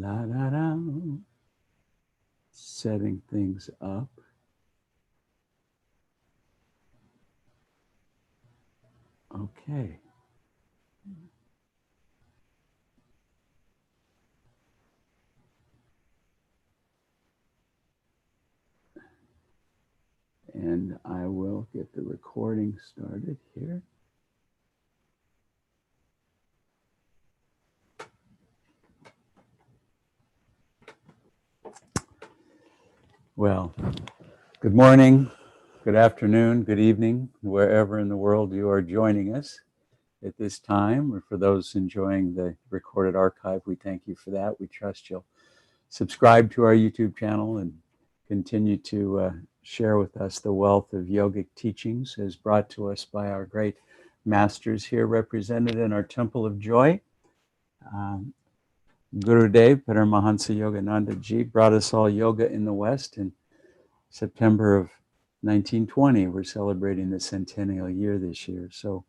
La da da. Setting things up. Okay. And I will get the recording started here. Well, good morning, good afternoon, good evening, wherever in the world you are joining us at this time, or for those enjoying the recorded archive, we thank you for that. We trust you'll subscribe to our YouTube channel and continue to share with us the wealth of yogic teachings as brought to us by our great masters here represented in our Temple of Joy. Gurudev Paramahansa Yogananda Ji brought us all yoga in the West in September of 1920. We're celebrating the centennial year this year. So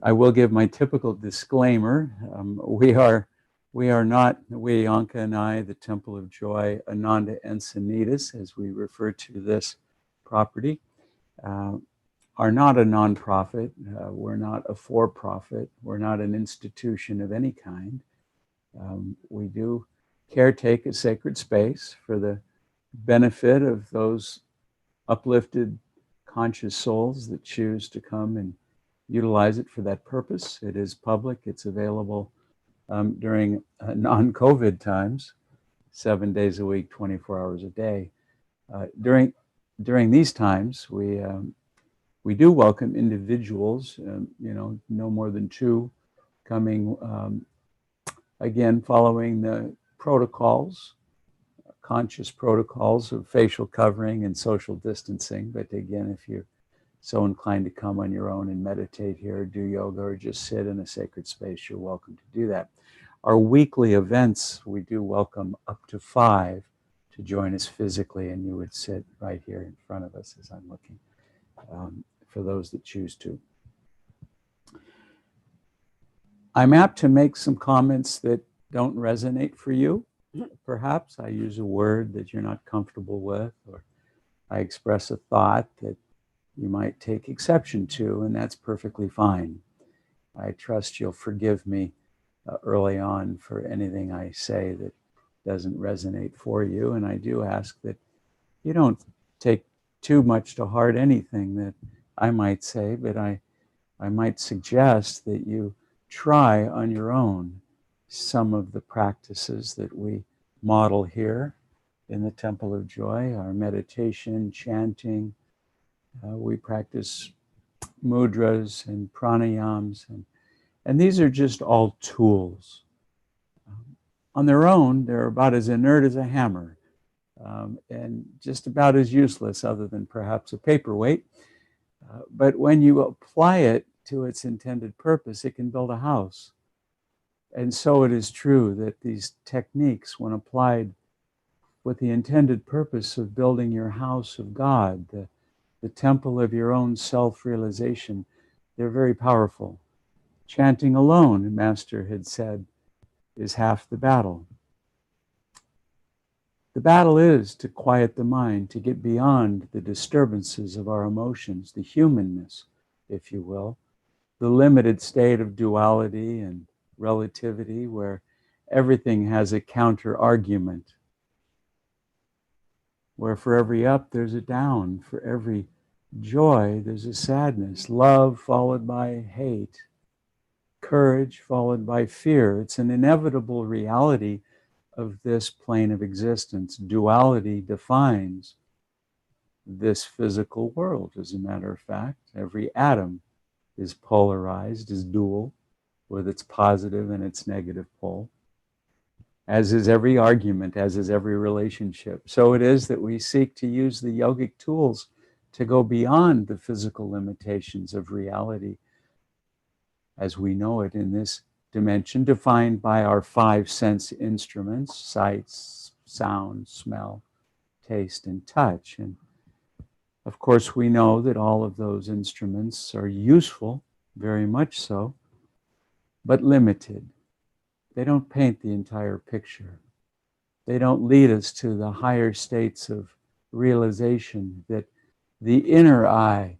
I will give my typical disclaimer. We are not, we, Anka and I, the Temple of Joy, Ananda Encinitas, as we refer to this property, are not a nonprofit. We're not a for-profit. We're not an institution of any kind. We do caretake a sacred space for the benefit of those uplifted conscious souls that choose to come and utilize it for that purpose. It is public. It's available during non-COVID times, 7 days a week, 24 hours a day. During these times, we do welcome individuals, no more than 2, coming again following the protocols, conscious protocols of facial covering and social distancing. But again, if you're so inclined to come on your own and meditate here, do yoga, or just sit in a sacred space, you're welcome to do that. Our weekly events, we do welcome up to 5 to join us physically, and you would sit right here in front of us as I'm looking, for those that choose to. I'm apt to make some comments that don't resonate for you. Perhaps I use a word that you're not comfortable with, or I express a thought that you might take exception to, and that's perfectly fine. I trust you'll forgive me early on for anything I say that doesn't resonate for you, and I do ask that you don't take too much to heart anything that I might say, but I might suggest that you try on your own some of the practices that we model here in the Temple of Joy, our meditation, chanting. We practice mudras and pranayams, and these are just all tools. On their own, they're about as inert as a hammer, and just about as useless, other than perhaps a paperweight. But when you apply it to its intended purpose, it can build a house. And so it is true that these techniques, when applied with the intended purpose of building your house of God, the temple of your own self-realization, they're very powerful. Chanting alone, Master had said, is half the battle. The battle is to quiet the mind, to get beyond the disturbances of our emotions, the humanness, if you will, the limited state of duality and relativity where everything has a counter-argument, where for every up there's a down, for every joy there's a sadness, love followed by hate, courage followed by fear. It's an inevitable reality of this plane of existence. Duality defines this physical world, as a matter of fact. Every atom is polarized, is dual, with its positive and its negative pole, as is every argument, as is every relationship. So it is that we seek to use the yogic tools to go beyond the physical limitations of reality as we know it in this dimension, defined by our 5 sense instruments: sight, sound, smell, taste, and touch. And of course, we know that all of those instruments are useful, very much so, but limited. They don't paint the entire picture. They don't lead us to the higher states of realization that the inner eye,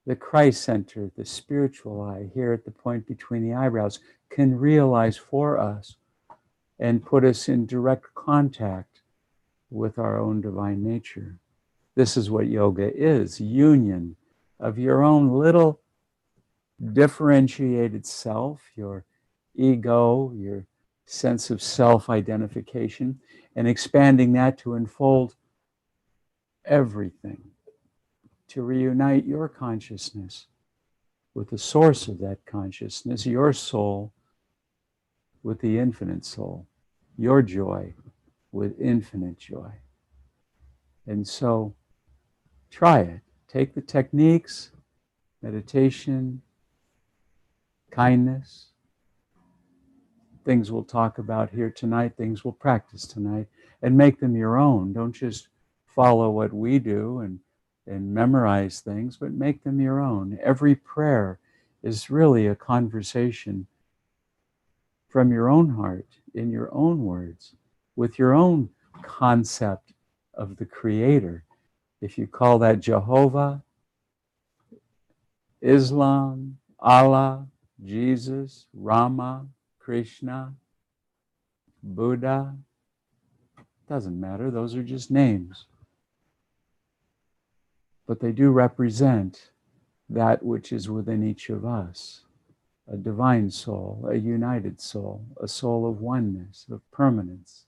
the Christ center, the spiritual eye, here at the point between the eyebrows, can realize for us and put us in direct contact with our own divine nature. This is what yoga is, union of your own little differentiated self, your ego, your sense of self-identification, and expanding that to enfold everything, to reunite your consciousness with the source of that consciousness, your soul with the infinite soul, your joy with infinite joy. And so try it. Take the techniques, meditation, kindness, things we'll talk about here tonight, things we'll practice tonight, and make them your own. Don't just follow what we do and memorize things, but make them your own. Every prayer is really a conversation from your own heart, in your own words, with your own concept of the Creator. If you call that Jehovah, Islam, Allah, Jesus, Rama, Krishna, Buddha, doesn't matter, those are just names. But they do represent that which is within each of us, a divine soul, a united soul, a soul of oneness, of permanence,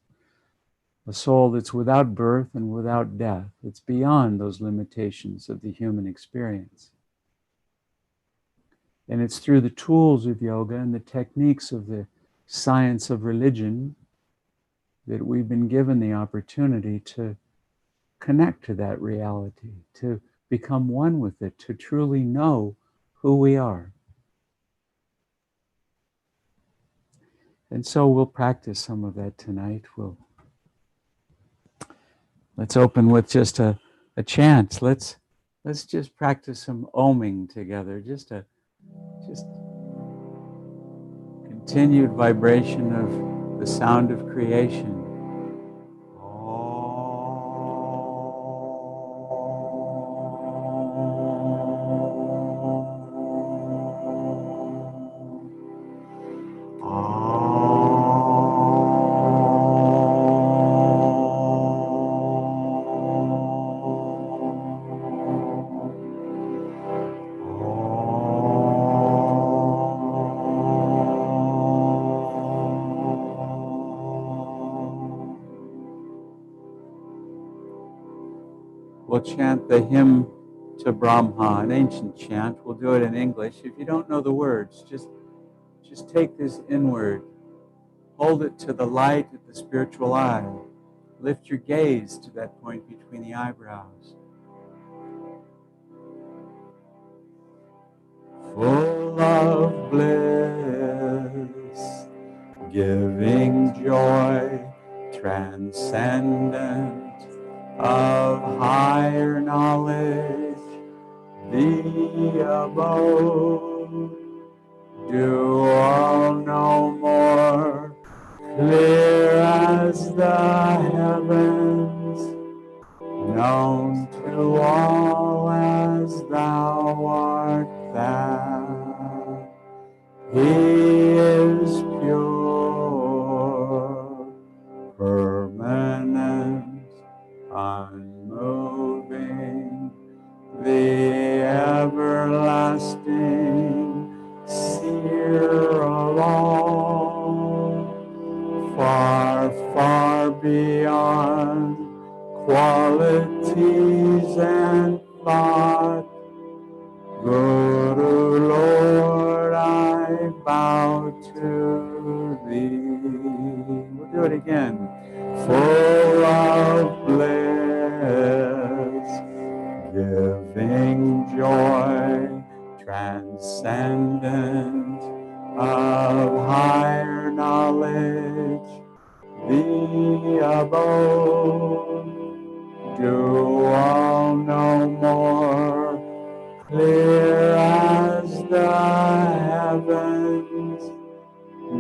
a soul that's without birth and without death. It's beyond those limitations of the human experience. And it's through the tools of yoga and the techniques of the science of religion that we've been given the opportunity to connect to that reality, to become one with it, to truly know who we are. And so we'll practice some of that tonight. Let's open with just a chant. Let's just practice some oming together, just continued vibration of the sound of creation. We'll chant the hymn to Brahma, an ancient chant. We'll do it in English. If you don't know the words, just take this inward. Hold it to the light of the spiritual eye. Lift your gaze to that point between the eyebrows. Full of bliss, giving joy, transcendent, of higher knowledge, the abode, do all no more, clear as the heavens, known to all as thou art that. He is pure, permanent, unmoving, the everlasting, seer of all, far, far beyond qualities and thought. Guru, Lord, I bow to thee. We'll do it again. Full of bliss, giving joy, transcendent, of higher knowledge, the abode, do all no more, clear as the heavens,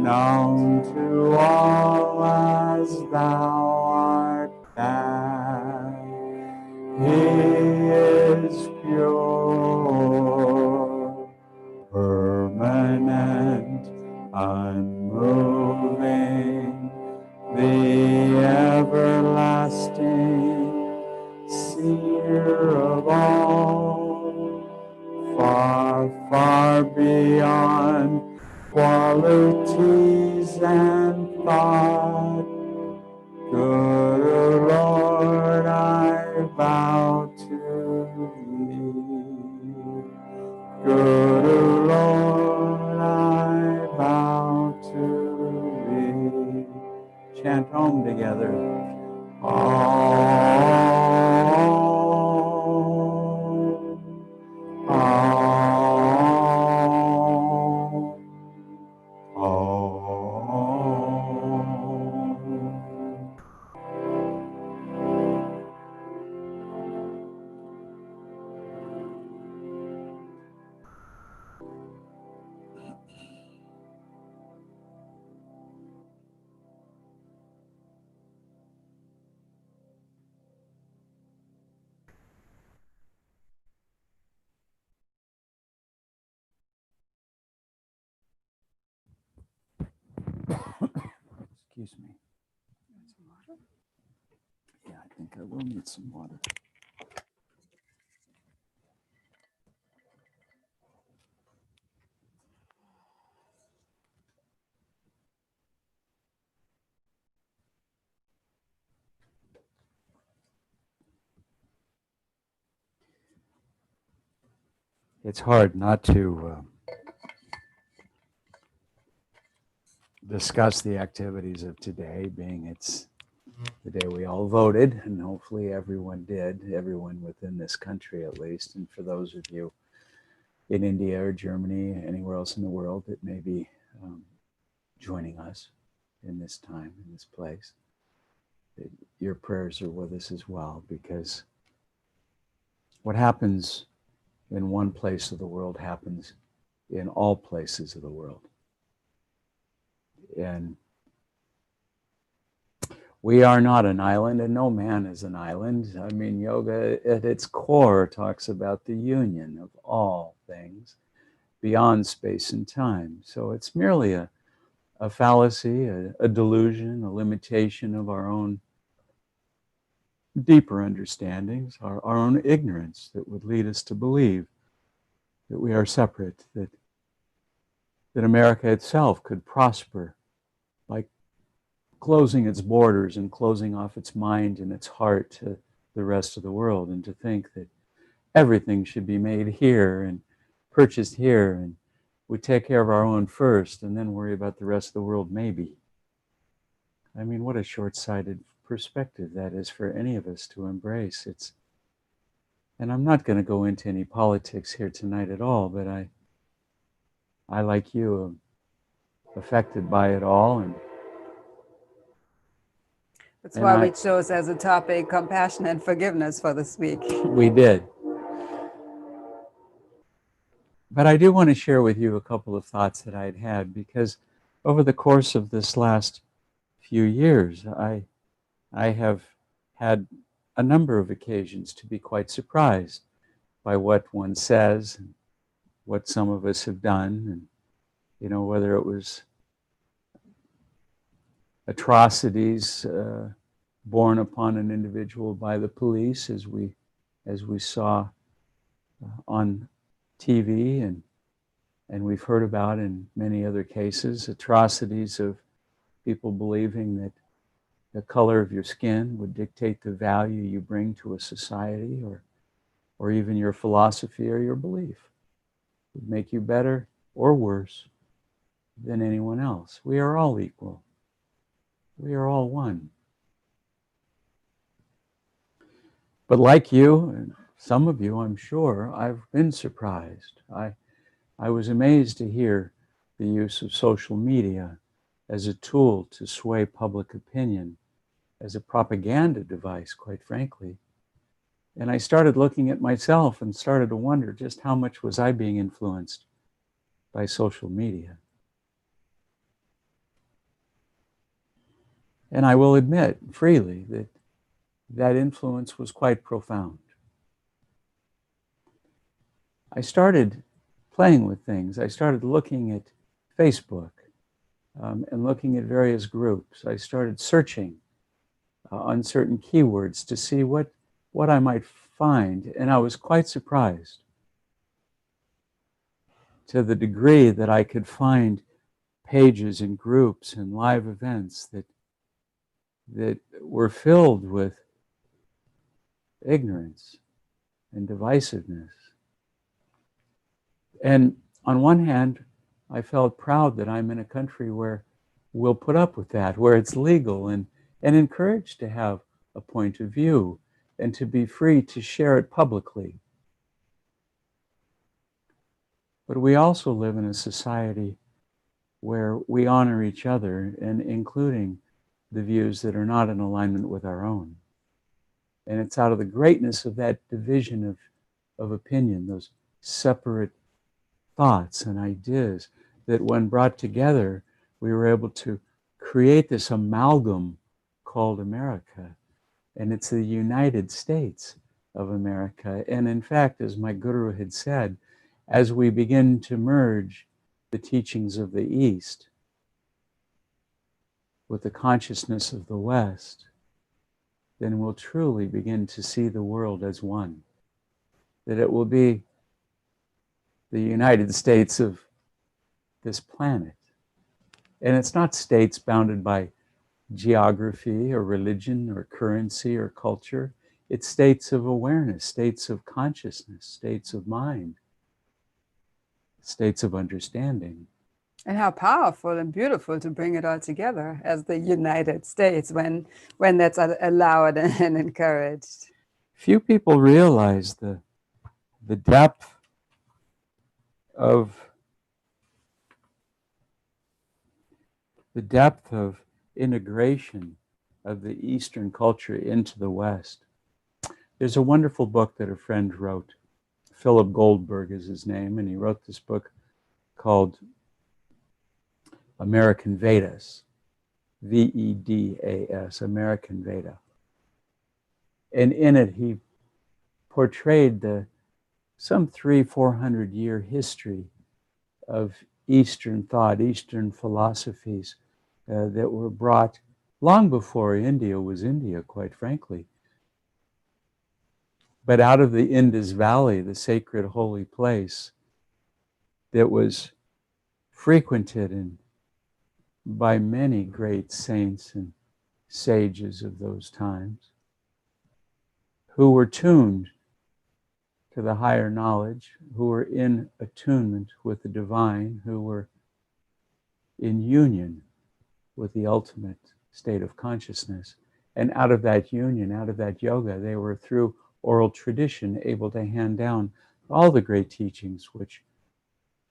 known to all as thou art that He is pure, permanent, unmoving, the everlasting seer of all, far, far beyond qualities and thought. Good Lord, I bow to Thee. Good Lord, I bow to Thee. Chant home together. Om, Om, Om. Excuse me. Yeah, I think I will need some water. It's hard not to discuss the activities of today, being it's the day we all voted, and hopefully everyone did, everyone within this country at least. And for those of you in India or Germany, anywhere else in the world that may be joining us in this time, in this place, your prayers are with us as well, because what happens in one place of the world happens in all places of the world. And we are not an island, and no man is an island. I mean, yoga at its core talks about the union of all things beyond space and time. So it's merely a fallacy, a delusion, a limitation of our own deeper understandings, our own ignorance that would lead us to believe that we are separate, that America itself could prosper by closing its borders and closing off its mind and its heart to the rest of the world, and to think that everything should be made here and purchased here, and we take care of our own first and then worry about the rest of the world maybe. I mean, what a short-sighted perspective that is for any of us to embrace. And I'm not going to go into any politics here tonight at all, but I like you, am affected by it all, and that's why we chose as a topic compassion and forgiveness for this week. We did. But I do want to share with you a couple of thoughts that I'd had, because over the course of this last few years, I have had a number of occasions to be quite surprised by what one says and what some of us have done, and whether it was atrocities borne upon an individual by the police, as we saw on TV, and we've heard about in many other cases, atrocities of people believing that the color of your skin would dictate the value you bring to a society, or even your philosophy or your belief would make you better or worse than anyone else. We are all equal. We are all one. But like you, and some of you, I'm sure, I've been surprised. I was amazed to hear the use of social media as a tool to sway public opinion, as a propaganda device, quite frankly. And I started looking at myself and started to wonder just how much was I being influenced by social media. And I will admit freely that that influence was quite profound. I started playing with things. I started looking at Facebook and looking at various groups. I started searching on certain keywords to see what I might find, and I was quite surprised to the degree that I could find pages and groups and live events that were filled with ignorance and divisiveness. And on one hand, I felt proud that I'm in a country where we'll put up with that, where it's legal and encouraged to have a point of view and to be free to share it publicly. But we also live in a society where we honor each other, and including the views that are not in alignment with our own. And it's out of the greatness of that division of opinion, those separate thoughts and ideas, that when brought together, we were able to create this amalgam called America. And it's the United States of America. And in fact, as my guru had said, as we begin to merge the teachings of the East with the consciousness of the West, then we'll truly begin to see the world as one. That it will be the United States of this planet. And it's not states bounded by geography or religion or currency or culture. It's states of awareness, states of consciousness, states of mind, states of understanding. And how powerful and beautiful to bring it all together as the United States when that's allowed and encouraged. Few people realize the depth of integration of the Eastern culture into the West. There's a wonderful book that a friend wrote. Philip Goldberg is his name, and he wrote this book called American Vedas, Vedas, American Veda. And in it, he portrayed some 300-400 year history of Eastern thought, Eastern philosophies that were brought long before India was India, quite frankly. But out of the Indus Valley, the sacred holy place that was frequented by many great saints and sages of those times, who were tuned to the higher knowledge, who were in attunement with the divine, who were in union with the ultimate state of consciousness. And out of that union, out of that yoga, they were, through oral tradition, able to hand down all the great teachings which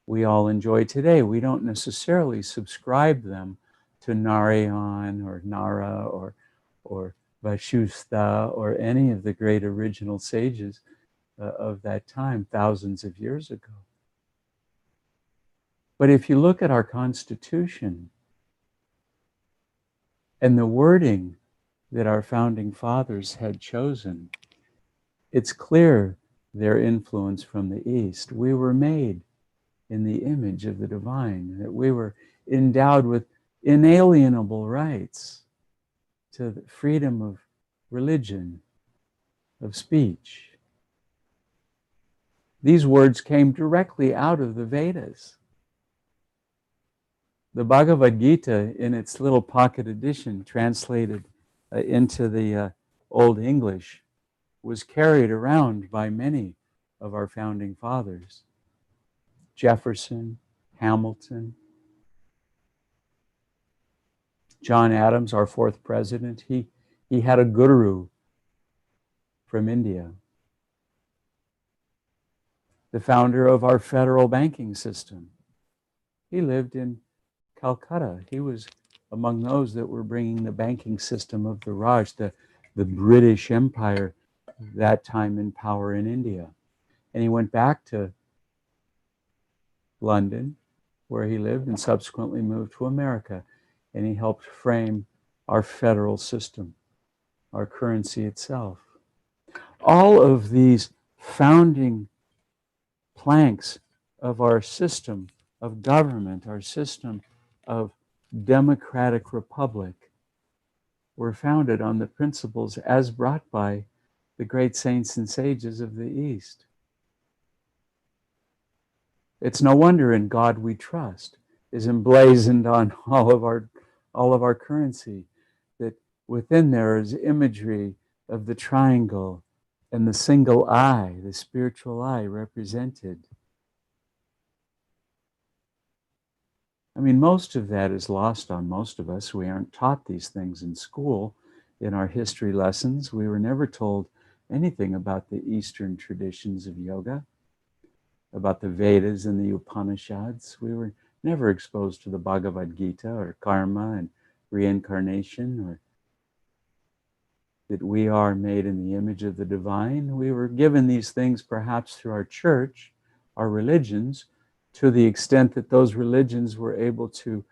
we all enjoy today. We don't necessarily subscribe them to Narayan or Nara or Vashusta or any of the great original sages of that time, thousands of years ago. But if you look at our Constitution and the wording that our founding fathers had chosen, it's clear their influence from the East. We were made in the image of the divine, that we were endowed with inalienable rights to the freedom of religion, of speech. These words came directly out of the Vedas. The Bhagavad Gita, in its little pocket edition, translated into the Old English, was carried around by many of our founding fathers. Jefferson, Hamilton, John Adams, our fourth president, he had a guru from India. The founder of our federal banking system, he lived in Calcutta. He was among those that were bringing the banking system of the Raj, the British Empire, that time in power in India. And he went back to London, where he lived, and subsequently moved to America. And he helped frame our federal system, our currency itself. All of these founding planks of our system of government, our system of democratic republic, were founded on the principles as brought by the great saints and sages of the East. It's no wonder in God we trust is emblazoned on all of our currency, that within there is imagery of the triangle and the single eye, the spiritual eye represented. I mean, most of that is lost on most of us. We aren't taught these things in school. In our history lessons, we were never told anything about the Eastern traditions of yoga, about the Vedas and the Upanishads. We were never exposed to the Bhagavad Gita or karma and reincarnation, or that we are made in the image of the divine. We were given these things perhaps through our church, our religions, to the extent that those religions were able to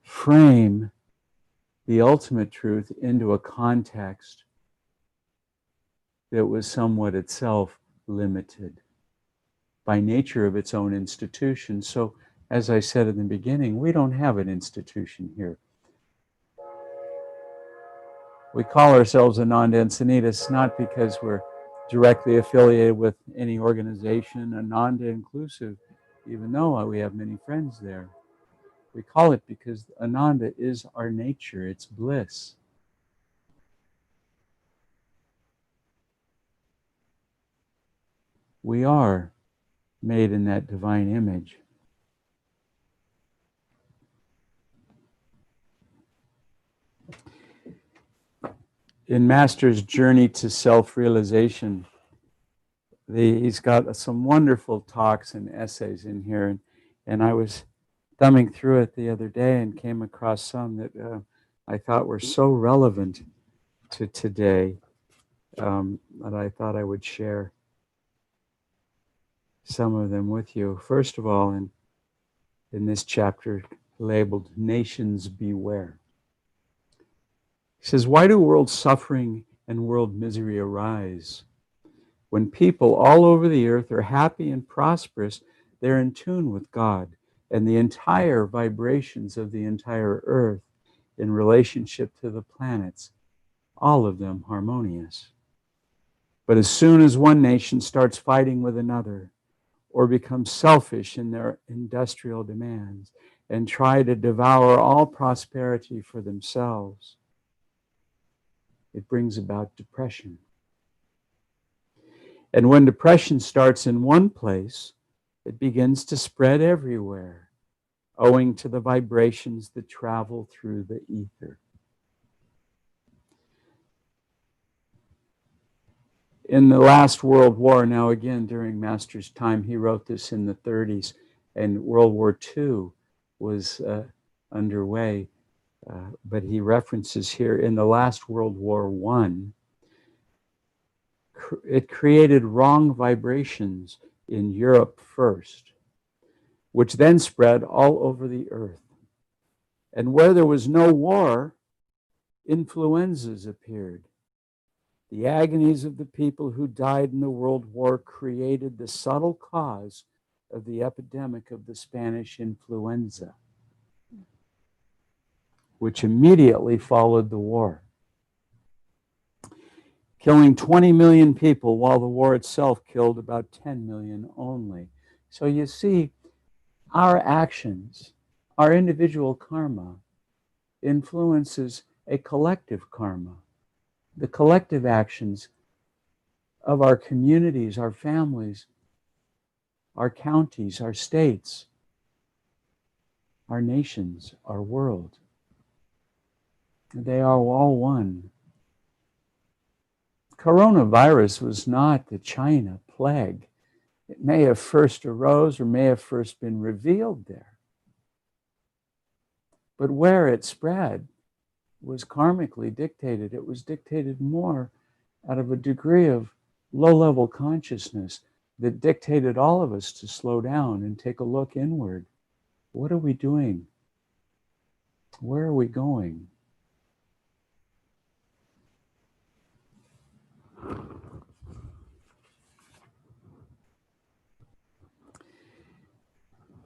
frame the ultimate truth into a context that was somewhat itself limited by nature of its own institution. So, as I said in the beginning, we don't have an institution here. We call ourselves Ananda Encinitas not because we're directly affiliated with any organization, Ananda inclusive, even though we have many friends there. We call it because Ananda is our nature, it's bliss. We are made in that divine image. In Master's Journey to Self-Realization, he's got some wonderful talks and essays in here, and I was thumbing through it the other day and came across some that I thought were so relevant to today that I thought I would share some of them with you. First of all, in this chapter labeled Nations Beware. He says, why do world suffering and world misery arise? When people all over the earth are happy and prosperous, they're in tune with God and the entire vibrations of the entire earth in relationship to the planets, all of them harmonious. But as soon as one nation starts fighting with another, or becomes selfish in their industrial demands and try to devour all prosperity for themselves, it brings about depression. And when depression starts in one place, it begins to spread everywhere, owing to the vibrations that travel through the ether. In the last World War, now again during Master's time, he wrote this in the 30s, and World War II was underway. But he references here in the last World War I, it created wrong vibrations in Europe first, which then spread all over the earth. And where there was no war, influenzas appeared. The agonies of the people who died in the World War created the subtle cause of the epidemic of the Spanish influenza, which immediately followed the war, killing 20 million people, while the war itself killed about 10 million only. So you see, our actions, our individual karma, influences a collective karma. The collective actions of our communities, our families, our counties, our states, our nations, our world. They are all one. Coronavirus was not the China plague. It may have first arose or may have first been revealed there. But where it spread was karmically dictated. It was dictated more out of a degree of low-level consciousness that dictated all of us to slow down and take a look inward. What are we doing? Where are we going?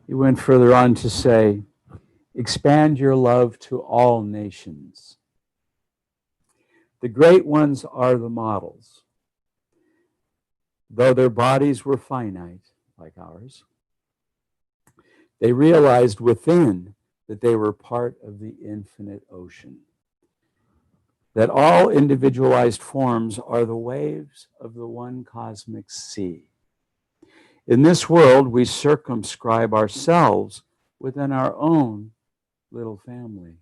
He went further on to say, expand your love to all nations. The great ones are the models. Though their bodies were finite, like ours, they realized within that they were part of the infinite ocean, that all individualized forms are the waves of the one cosmic sea. In this world, we circumscribe ourselves within our own little family,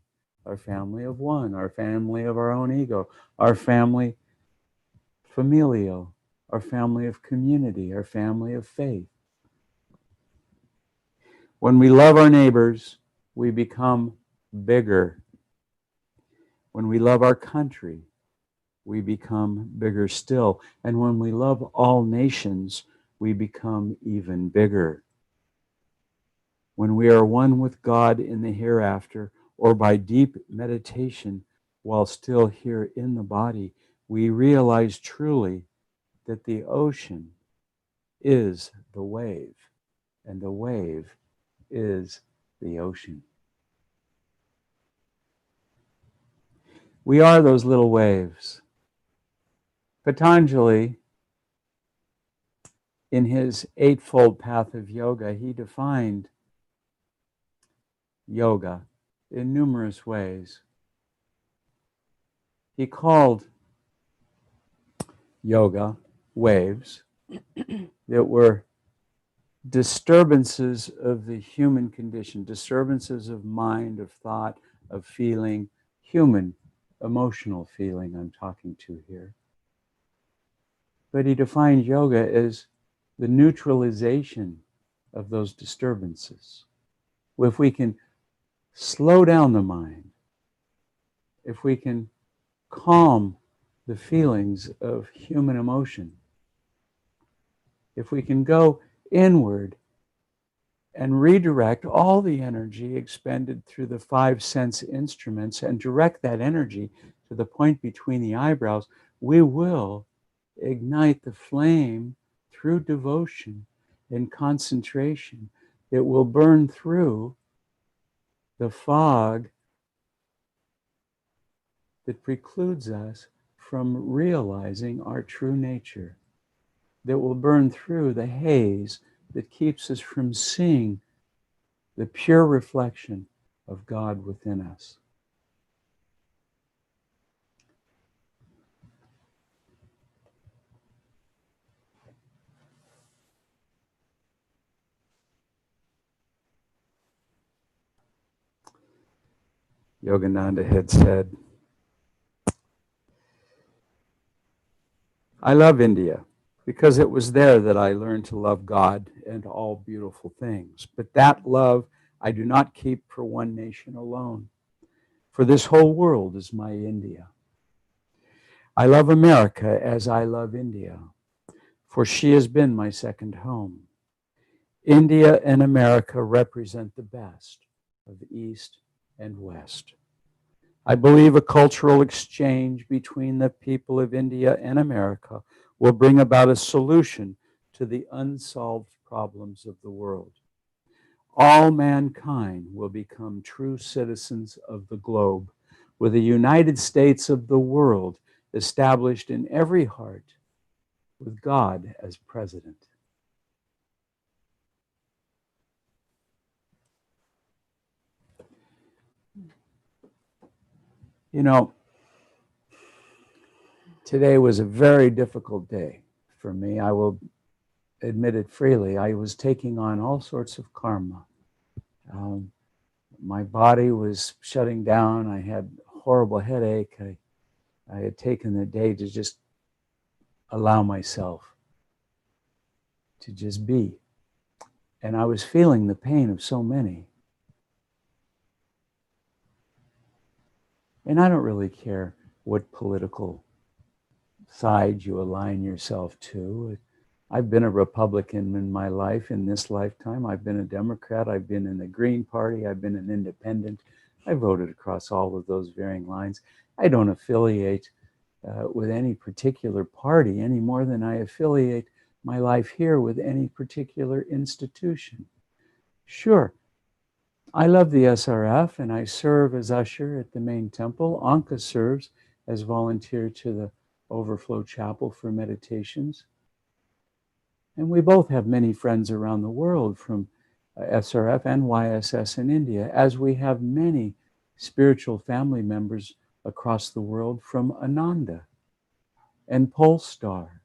our family of one, our family of our own ego, our family familial, our family of community, our family of faith. When we love our neighbors, we become bigger. When we love our country, we become bigger still. And when we love all nations, we become even bigger. When we are one with God in the hereafter, or by deep meditation while still here in the body, we realize truly that the ocean is the wave, and the wave is the ocean. We are those little waves. Patanjali, in his eightfold path of yoga, he defined yoga in numerous ways. He called yoga waves that were disturbances of the human condition, disturbances of mind, of thought, of feeling, human, emotional feeling I'm talking to here. But he defined yoga as the neutralization of those disturbances. If we can slow down the mind, if we can calm the feelings of human emotion, if we can go inward and redirect all the energy expended through the five sense instruments and direct that energy to the point between the eyebrows, we will ignite the flame through devotion and concentration. It will burn through the fog that precludes us from realizing our true nature, that will burn through the haze that keeps us from seeing the pure reflection of God within us. Yogananda had said, I love India because it was there that I learned to love God and all beautiful things. But that love I do not keep for one nation alone, for this whole world is my India. I love America as I love India, for she has been my second home. India and America represent the best of East and West. I believe a cultural exchange between the people of India and America will bring about a solution to the unsolved problems of the world. All mankind will become true citizens of the globe, with a United States of the world established in every heart, with God as president. You know, today was a very difficult day for me. I will admit it freely. I was taking on all sorts of karma. My body was shutting down. I had a horrible headache. I had taken the day to just allow myself to just be. And I was feeling the pain of so many. And I don't really care what political side you align yourself to. I've been a Republican in my life, in this lifetime. I've been a Democrat. I've been in the Green Party. I've been an independent. I voted across all of those varying lines. I don't affiliate with any particular party any more than I affiliate my life here with any particular institution. Sure, I love the SRF and I serve as usher at the main temple. Anka serves as volunteer to the Overflow Chapel for meditations. And we both have many friends around the world from SRF and YSS in India, as we have many spiritual family members across the world from Ananda and Polestar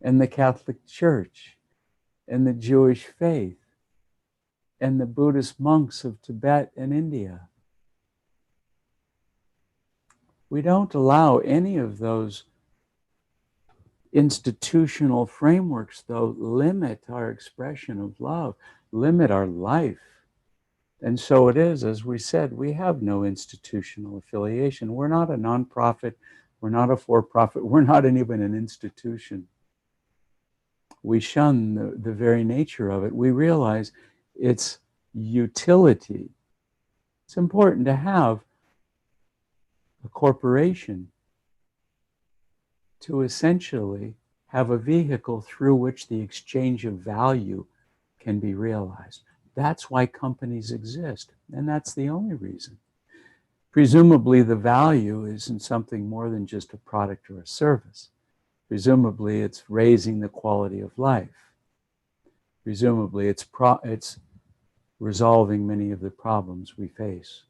and the Catholic Church and the Jewish faith and the Buddhist monks of Tibet and India. We don't allow any of those institutional frameworks, though, limit our expression of love, limit our life. And so it is, as we said, we have no institutional affiliation. We're not a nonprofit, we're not a for-profit, we're not even an institution. We shun the very nature of it. We realize its utility. It's important to have a corporation to essentially have a vehicle through which the exchange of value can be realized. That's why companies exist, and that's the only reason. Presumably, the value is in something more than just a product or a service. Presumably, it's raising the quality of life. Presumably, it's resolving many of the problems we face.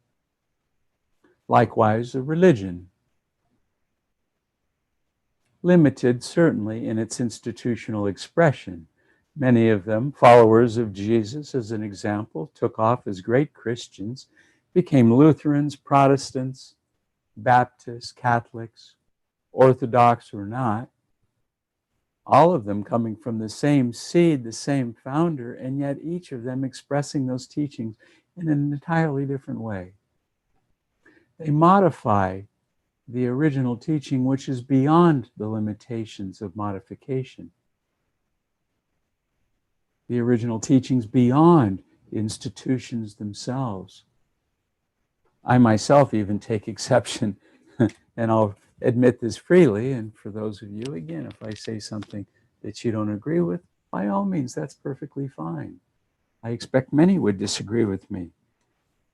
Likewise, a religion. Limited, certainly, in its institutional expression. Many of them, followers of Jesus as an example, took off as great Christians, became Lutherans, Protestants, Baptists, Catholics, Orthodox or not, all of them coming from the same seed, the same founder, and yet each of them expressing those teachings in an entirely different way. They modify the original teaching, which is beyond the limitations of modification. The original teachings beyond institutions themselves. I myself even take exception, and I'll admit this freely, and for those of you, again, if I say something that you don't agree with, by all means, that's perfectly fine. I expect many would disagree with me.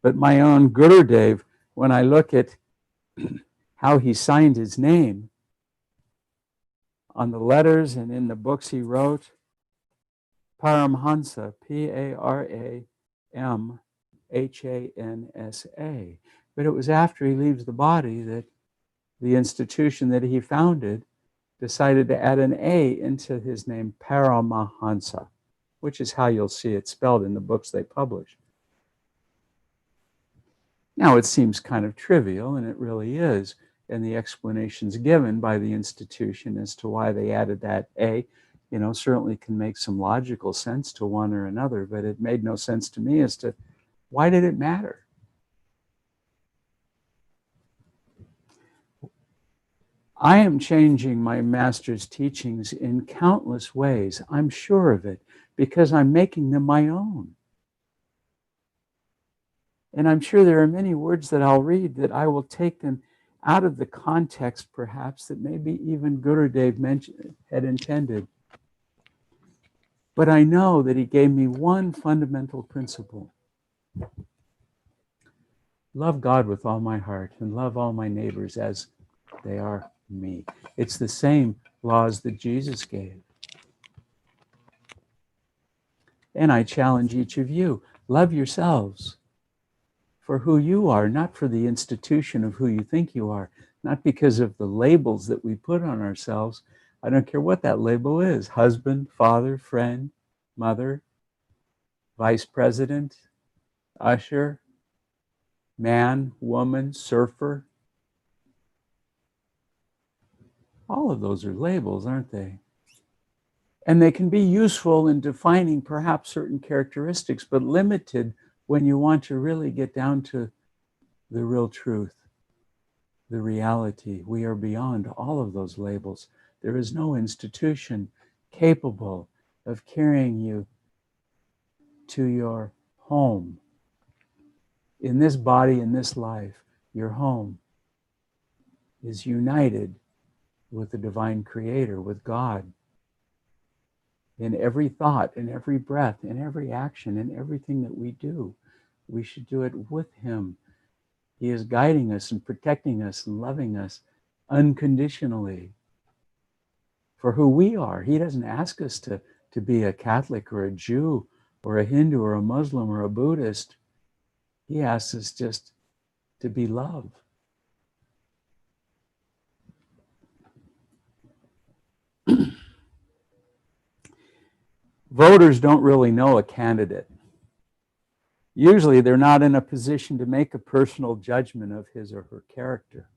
But my own Gurudev, when I look at how he signed his name on the letters and in the books he wrote, Paramhansa, Paramhansa. But it was after he leaves the body that the institution that he founded decided to add an A into his name, Paramahansa, which is how you'll see it spelled in the books they publish. Now, it seems kind of trivial, and it really is, and the explanations given by the institution as to why they added that A, certainly can make some logical sense to one or another, but it made no sense to me as to why did it matter? I am changing my master's teachings in countless ways. I'm sure of it, because I'm making them my own. And I'm sure there are many words that I'll read that I will take them out of the context, perhaps, that maybe even Gurudev had intended. But I know that he gave me one fundamental principle. Love God with all my heart and love all my neighbors as they are me. It's the same laws that Jesus gave. And I challenge each of you, love yourselves for who you are, not for the institution of who you think you are, not because of the labels that we put on ourselves. I don't care what that label is: husband, father, friend, mother, vice president, usher, man, woman, surfer. All of those are labels, aren't they? And they can be useful in defining perhaps certain characteristics, but limited when you want to really get down to the real truth, the reality. We are beyond all of those labels. There is no institution capable of carrying you to your home. In this body, in this life, your home is united with the divine creator, with God. In every thought, in every breath, in every action, in everything that we do, we should do it with him. He is guiding us and protecting us and loving us unconditionally for who we are. He doesn't ask us to be a Catholic or a Jew or a Hindu or a Muslim or a Buddhist. He asks us just to be love. Voters don't really know a candidate. Usually they're not in a position to make a personal judgment of his or her character.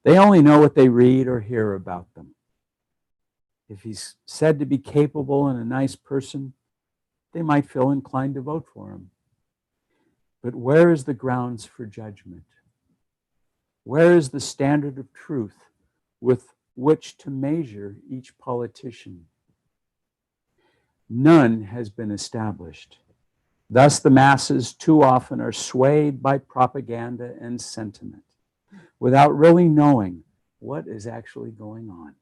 They only know what they read or hear about them. If he's said to be capable and a nice person, they might feel inclined to vote for him. But where is the grounds for judgment? Where is the standard of truth with which to measure each politician? None has been established. Thus, the masses too often are swayed by propaganda and sentiment without really knowing what is actually going on.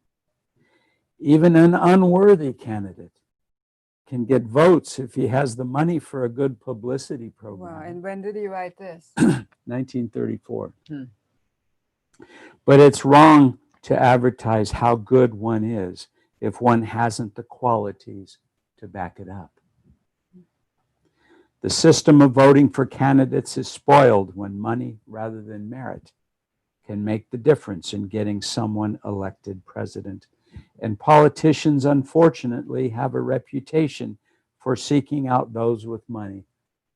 Even an unworthy candidate can get votes if he has the money for a good publicity program. Wow, and when did he write this? 1934. But it's wrong to advertise how good one is if one hasn't the qualities to back it up. The system of voting for candidates is spoiled when money rather than merit can make the difference in getting someone elected president. And politicians, unfortunately, have a reputation for seeking out those with money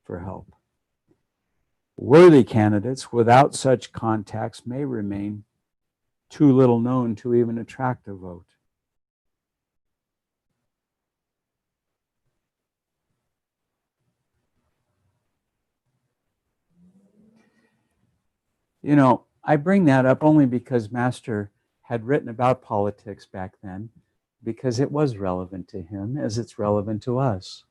for help. Worthy candidates without such contacts may remain too little known to even attract a vote. You know, I bring that up only because Master had written about politics back then, because it was relevant to him as it's relevant to us.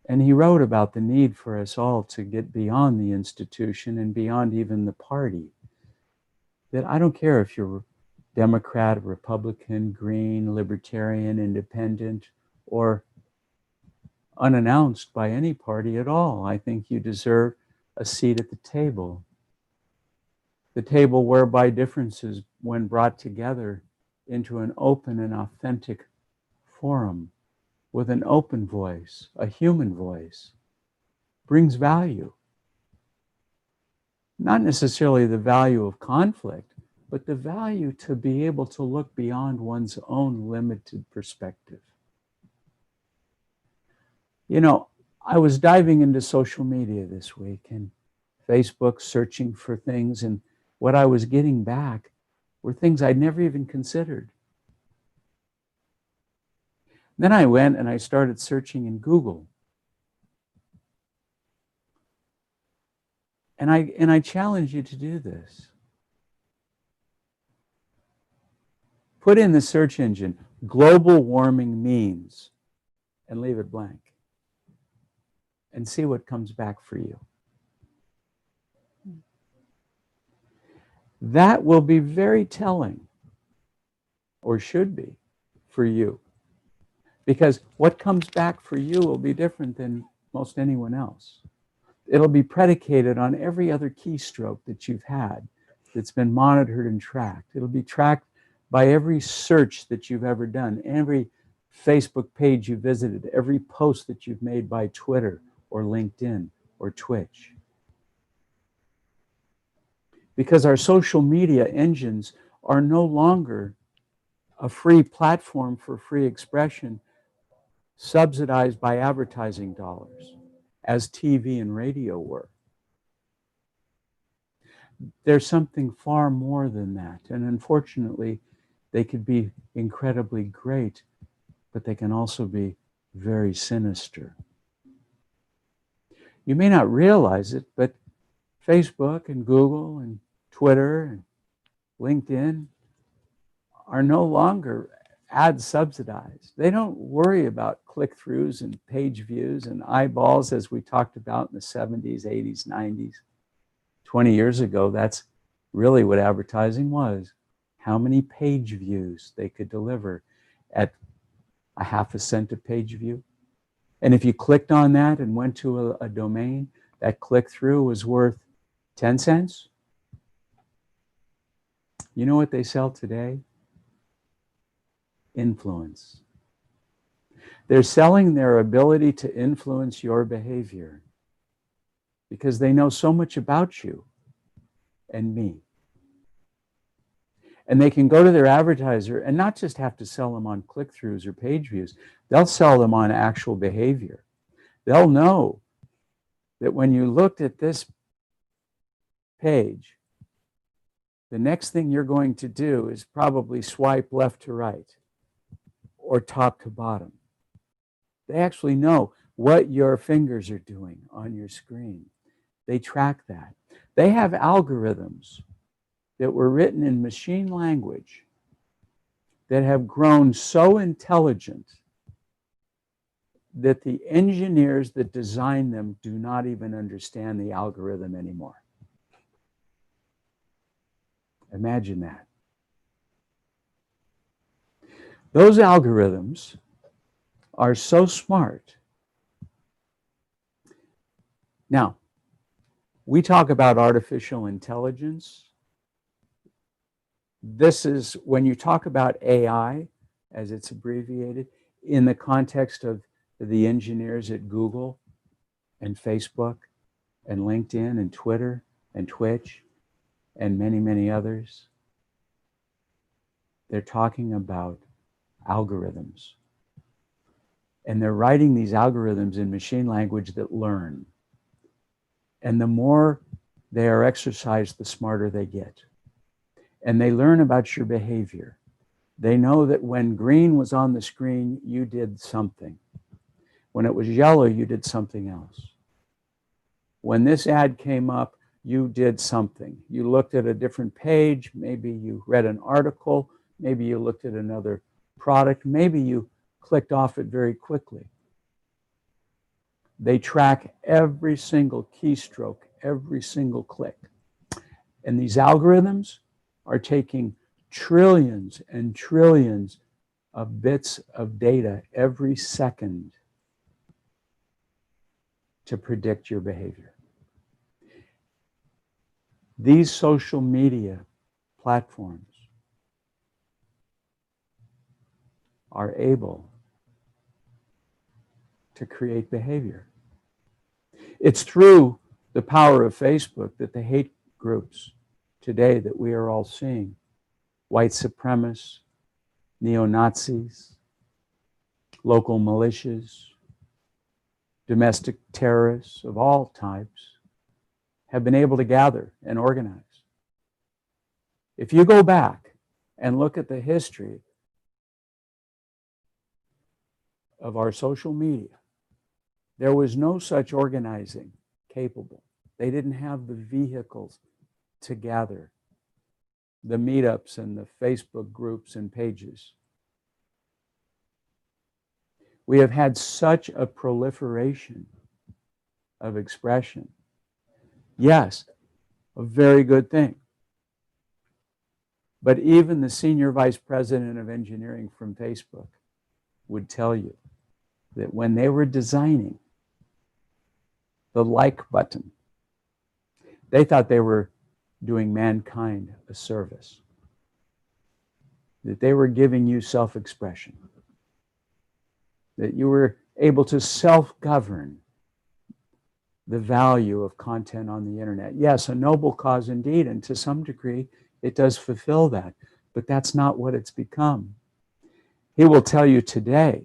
And he wrote about the need for us all to get beyond the institution and beyond even the party. That I don't care if you're Democrat, Republican, Green, Libertarian, Independent, or unannounced by any party at all. I think you deserve a seat at the table. The table whereby differences, when brought together into an open and authentic forum with an open voice, a human voice, brings value. Not necessarily the value of conflict, but the value to be able to look beyond one's own limited perspective. You know, I was diving into social media this week and Facebook, searching for things, and what I was getting back were things I'd never even considered. Then I went and I started searching in Google. And I challenge you to do this. Put in the search engine, global warming means, and leave it blank. And see what comes back for you. That will be very telling, or should be, for you. Because what comes back for you will be different than most anyone else. It'll be predicated on every other keystroke that you've had that's been monitored and tracked. It'll be tracked by every search that you've ever done, every Facebook page you visited, every post that you've made by Twitter or LinkedIn or Twitch. Because our social media engines are no longer a free platform for free expression subsidized by advertising dollars, as TV and radio were. There's something far more than that. And unfortunately, they could be incredibly great, but they can also be very sinister. You may not realize it, but Facebook and Google and Twitter and LinkedIn are no longer ad subsidized. They don't worry about click-throughs and page views and eyeballs as we talked about in the 70s, 80s, 90s. 20 years ago, that's really what advertising was. how many page views they could deliver at a half a cent a page view. And if you clicked on that and went to a domain, that click through was worth 10 cents. You know what they sell today? Influence. They're selling their ability to influence your behavior because they know so much about you and me. And they can go to their advertiser and not just have to sell them on click-throughs or page views. They'll sell them on actual behavior. They'll know that when you looked at this page, the next thing you're going to do is probably swipe left to right or top to bottom. They actually know what your fingers are doing on your screen. They track that. They have algorithms that were written in machine language that have grown so intelligent that the engineers that design them do not even understand the algorithm anymore. Imagine that. Those algorithms are so smart. Now, we talk about artificial intelligence. This is when you talk about AI, as it's abbreviated, in the context of the engineers at Google and Facebook and LinkedIn and Twitter and Twitch and many, many others. They're talking about algorithms. And they're writing these algorithms in machine language that learn. And the more they are exercised, the smarter they get. And they learn about your behavior. They know that when green was on the screen, you did something. When it was yellow, you did something else. When this ad came up, you did something. You looked at a different page, maybe you read an article, maybe you looked at another product, maybe you clicked off it very quickly. They track every single keystroke, every single click. And these algorithms are taking trillions and trillions of bits of data every second to predict your behavior. These social media platforms are able to create behavior. It's through the power of Facebook that the hate groups today that we are all seeing, white supremacists, neo-Nazis, local militias, domestic terrorists of all types, have been able to gather and organize. If you go back and look at the history of our social media, there was no such organizing capable. They didn't have the vehicles to gather, the meetups and the Facebook groups and pages. We have had such a proliferation of expression. Yes, a very good thing. But even the senior vice president of engineering from Facebook would tell you that when they were designing the like button, they thought they were doing mankind a service, that they were giving you self-expression, that you were able to self-govern the value of content on the internet. Yes, a noble cause indeed, and to some degree, it does fulfill that, but that's not what it's become. He will tell you today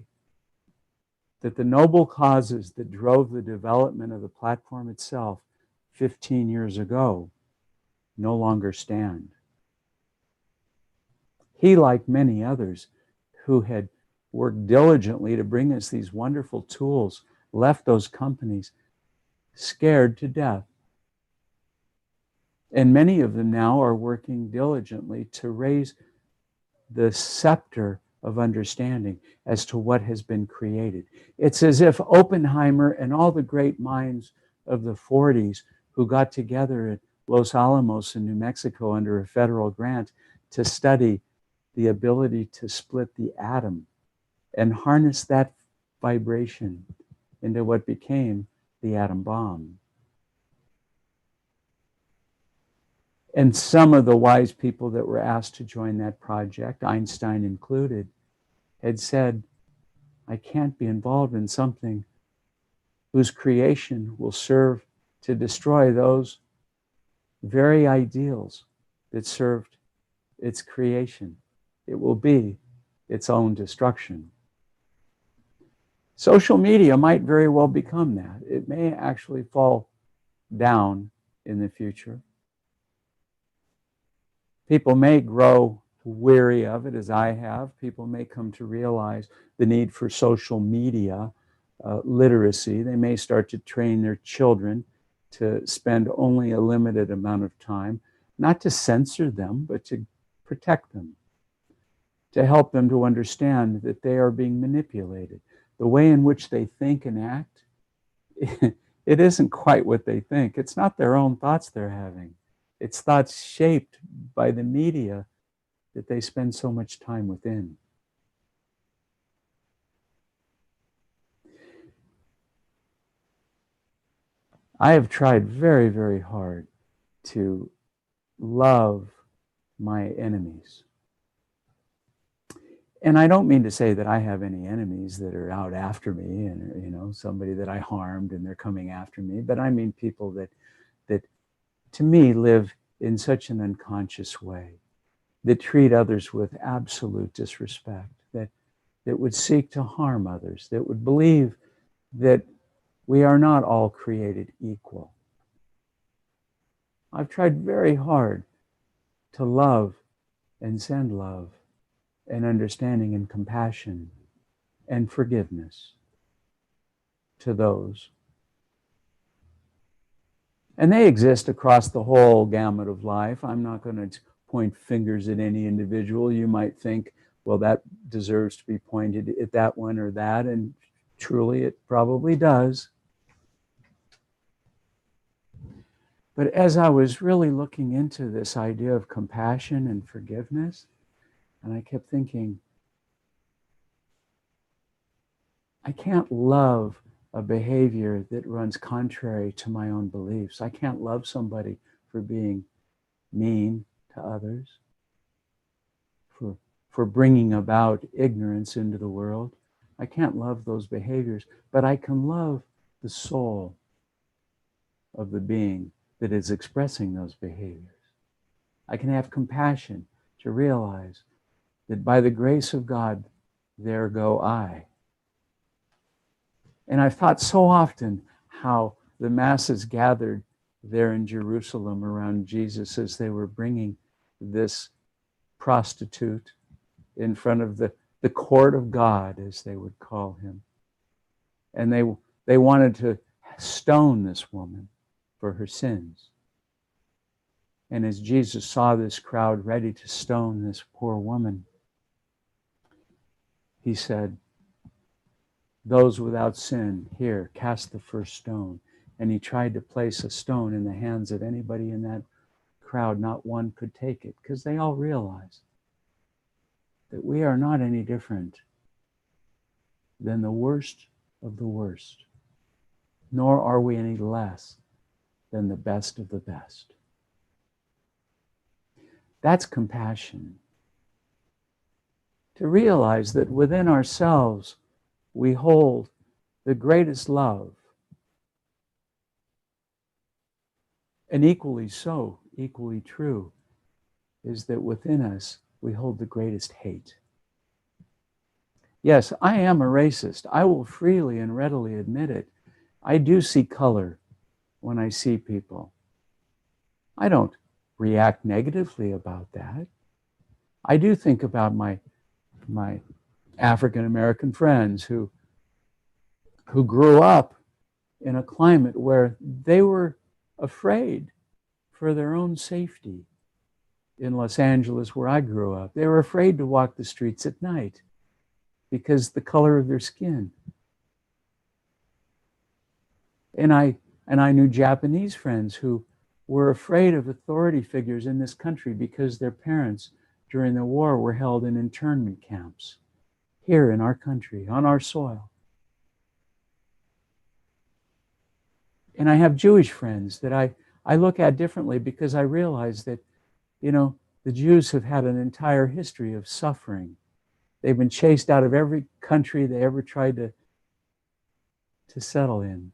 that the noble causes that drove the development of the platform itself 15 years ago no longer stand. He, like many others who had worked diligently to bring us these wonderful tools, left those companies scared to death. And many of them now are working diligently to raise the scepter of understanding as to what has been created. It's as if Oppenheimer and all the great minds of the 40s who got together at Los Alamos in New Mexico under a federal grant to study the ability to split the atom and harness that vibration into what became the atom bomb. And some of the wise people that were asked to join that project, Einstein included, had said, I can't be involved in something whose creation will serve to destroy those very ideals that served its creation. It will be its own destruction. Social media might very well become that. It may actually fall down in the future. People may grow weary of it, as I have. People may come to realize the need for social media literacy. They may start to train their children to spend only a limited amount of time, not to censor them, but to protect them, to help them to understand that they are being manipulated. The way in which they think and act, it isn't quite what they think. It's not their own thoughts they're having. It's thoughts shaped by the media that they spend so much time within. I have tried very, very hard to love my enemies. And I don't mean to say that I have any enemies that are out after me and, you know, somebody that I harmed and they're coming after me, but I mean people that to me live in such an unconscious way, that treat others with absolute disrespect, that would seek to harm others, that would believe that we are not all created equal. I've tried very hard to love and send love and understanding and compassion and forgiveness to those. And they exist across the whole gamut of life. I'm not going to point fingers at any individual. You might think, well, that deserves to be pointed at that one or that, and truly it probably does. But as I was really looking into this idea of compassion and forgiveness, and I kept thinking, I can't love a behavior that runs contrary to my own beliefs. I can't love somebody for being mean to others, for bringing about ignorance into the world. I can't love those behaviors, but I can love the soul of the being that is expressing those behaviors. I can have compassion to realize that by the grace of God, there go I. And I've thought so often how the masses gathered there in Jerusalem around Jesus as they were bringing this prostitute in front of the court of God, as they would call him. And they wanted to stone this woman for her sins. And as Jesus saw this crowd ready to stone this poor woman, he said, those without sin, here, cast the first stone. And he tried to place a stone in the hands of anybody in that crowd. Not one could take it, because they all realized that we are not any different than the worst of the worst, nor are we any less than the best of the best. That's compassion. To realize that within ourselves we hold the greatest love, and equally so, equally true, is that within us we hold the greatest hate. Yes, I am a racist. I will freely and readily admit it. I do see color when I see people. I don't react negatively about that. I do think about my African American friends who grew up in a climate where they were afraid for their own safety. In Los Angeles, where I grew up, they were afraid to walk the streets at night because the color of their skin. And I knew Japanese friends who were afraid of authority figures in this country because their parents during the war were held in internment camps here in our country, on our soil. And I have Jewish friends that I look at differently because I realize that, the Jews have had an entire history of suffering. They've been chased out of every country they ever tried to settle in.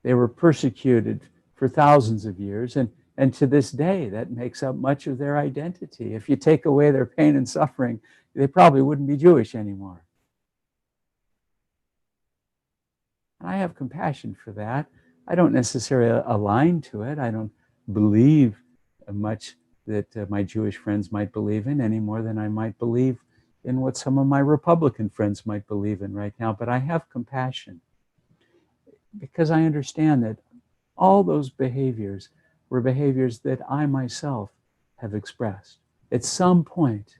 They were persecuted for thousands of years, and to this day, that makes up much of their identity. If you take away their pain and suffering, they probably wouldn't be Jewish anymore. And I have compassion for that. I don't necessarily align to it. I don't believe much that my Jewish friends might believe in any more than I might believe in what some of my Republican friends might believe in right now. But I have compassion because I understand that all those behaviors were behaviors that I myself have expressed. At some point,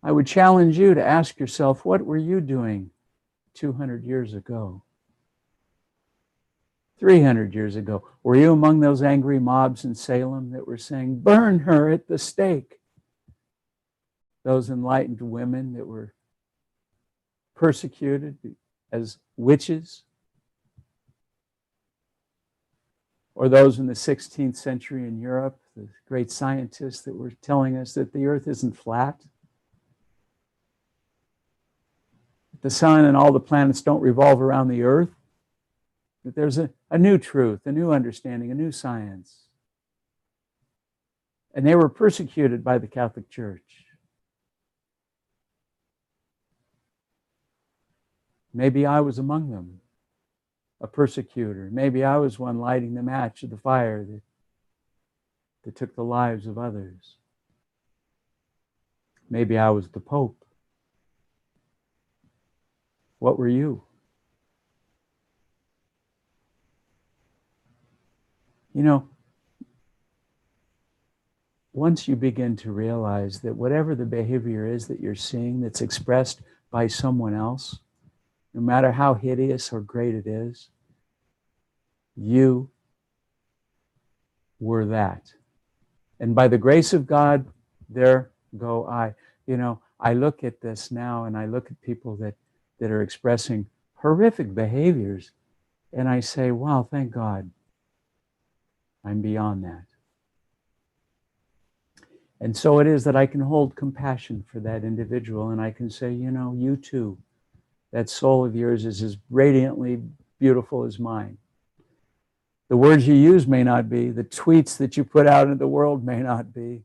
I would challenge you to ask yourself, what were you doing 200 years ago? 300 years ago? Were you among those angry mobs in Salem that were saying, burn her at the stake? Those enlightened women that were persecuted as witches? Or those in the 16th century in Europe, the great scientists that were telling us that the earth isn't flat, that the sun and all the planets don't revolve around the earth, that there's a new truth, a new understanding, a new science. And they were persecuted by the Catholic Church. Maybe I was among them, a persecutor. Maybe I was one lighting the match of the fire that took the lives of others. Maybe I was the Pope. What were you? Once you begin to realize that whatever the behavior is that you're seeing that's expressed by someone else, no matter how hideous or great it is, you were that. And by the grace of God, there go I. I look at this now and I look at people that are expressing horrific behaviors and I say, wow, thank God, I'm beyond that. And so it is that I can hold compassion for that individual and I can say, you too, that soul of yours is as radiantly beautiful as mine. The words you use may not be, the tweets that you put out into the world may not be,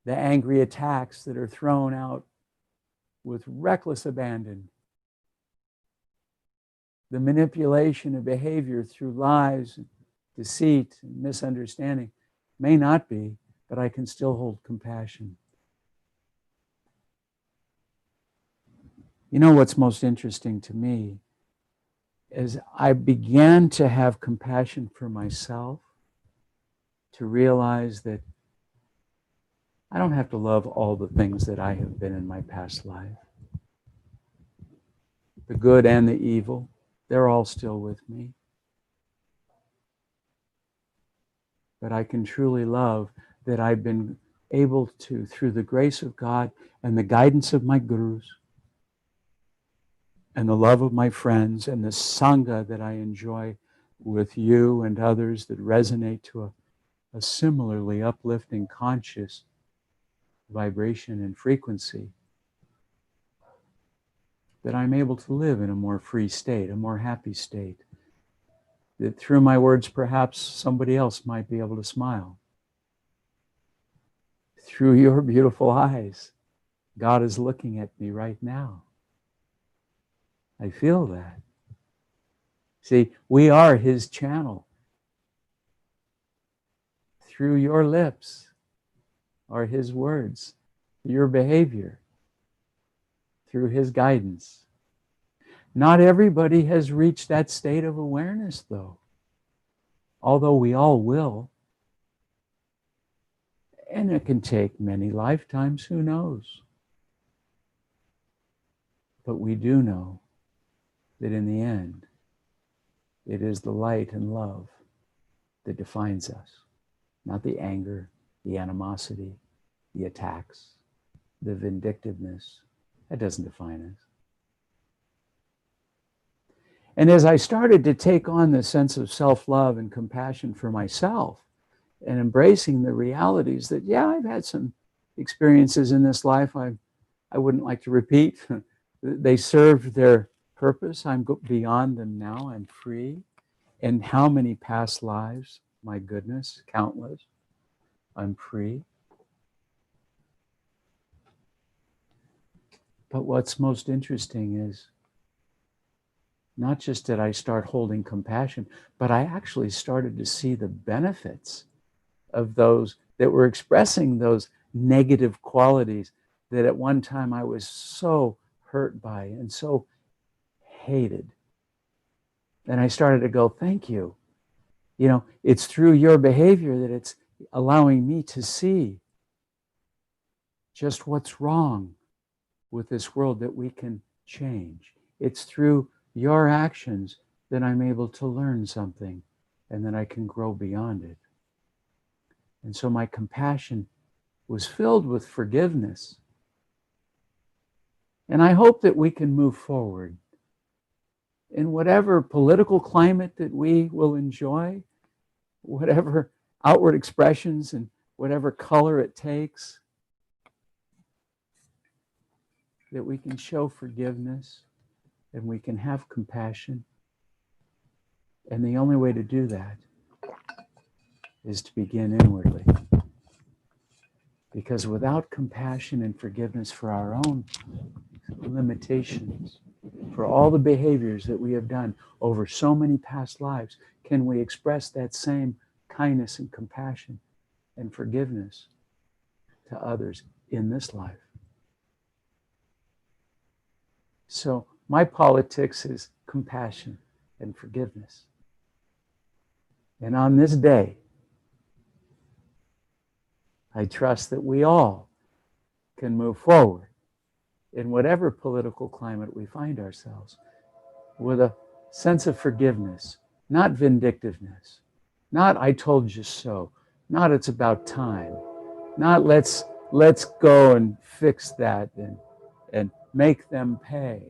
the angry attacks that are thrown out with reckless abandon, the manipulation of behavior through lies, deceit, and misunderstanding may not be, but I can still hold compassion. What's most interesting to me is I began to have compassion for myself, to realize that I don't have to love all the things that I have been in my past life. The good and the evil, they're all still with me. But I can truly love that I've been able to, through the grace of God and the guidance of my gurus, and the love of my friends and the Sangha that I enjoy with you and others that resonate to a similarly uplifting conscious vibration and frequency, that I'm able to live in a more free state, a more happy state, that through my words perhaps somebody else might be able to smile. Through your beautiful eyes, God is looking at me right now. I feel that. See, we are His channel. Through your lips are His words, your behavior, through His guidance. Not everybody has reached that state of awareness, though, although we all will. And it can take many lifetimes, who knows? But we do know that in the end, it is the light and love that defines us, not the anger, the animosity, the attacks, the vindictiveness. That doesn't define us. And as I started to take on the sense of self-love and compassion for myself and embracing the realities that, yeah, I've had some experiences in this life I wouldn't like to repeat. They served their purpose. I'm beyond them now. I'm free. And how many past lives? My goodness, countless. I'm free. But what's most interesting is not just did I start holding compassion, but I actually started to see the benefits of those that were expressing those negative qualities that at one time I was so hurt by and so hated. And I started to go, thank you. You know, it's through your behavior that it's allowing me to see just what's wrong with this world that we can change. It's through your actions that I'm able to learn something and that I can grow beyond it. And so my compassion was filled with forgiveness. And I hope that we can move forward in whatever political climate that we will enjoy, whatever outward expressions and whatever color it takes, that we can show forgiveness and we can have compassion. And the only way to do that is to begin inwardly. Because without compassion and forgiveness for our own limitations, for all the behaviors that we have done over so many past lives, can we express that same kindness and compassion and forgiveness to others in this life? So my politics is compassion and forgiveness. And on this day, I trust that we all can move forward in whatever political climate we find ourselves with a sense of forgiveness, not vindictiveness, not I told you so, not it's about time, not let's go and fix that and make them pay.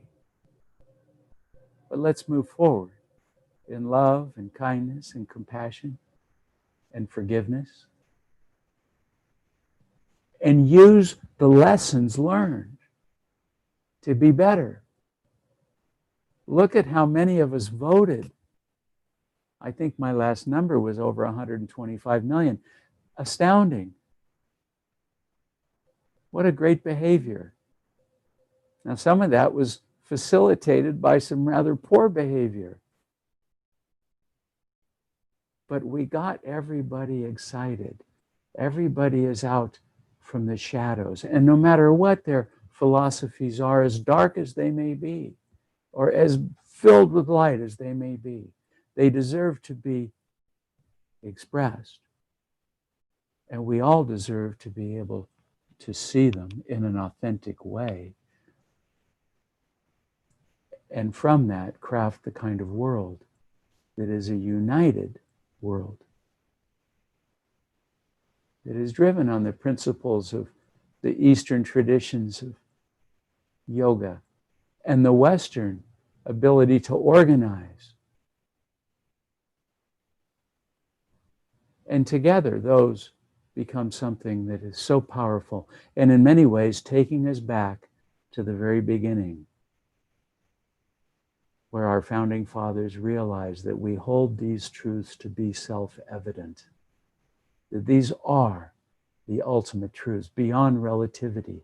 But let's move forward in love and kindness and compassion and forgiveness and use the lessons learned to be better. Look at how many of us voted. I think my last number was over 125 million. Astounding. What a great behavior. Now, some of that was facilitated by some rather poor behavior. But we got everybody excited. Everybody is out from the shadows. And no matter what their philosophies are, as dark as they may be, or as filled with light as they may be, they deserve to be expressed. And we all deserve to be able to see them in an authentic way. And from that, craft the kind of world that is a united world, that is driven on the principles of the Eastern traditions of yoga and the Western ability to organize. And together, those become something that is so powerful and in many ways taking us back to the very beginning, where our founding fathers realized that we hold these truths to be self-evident, that these are the ultimate truths beyond relativity,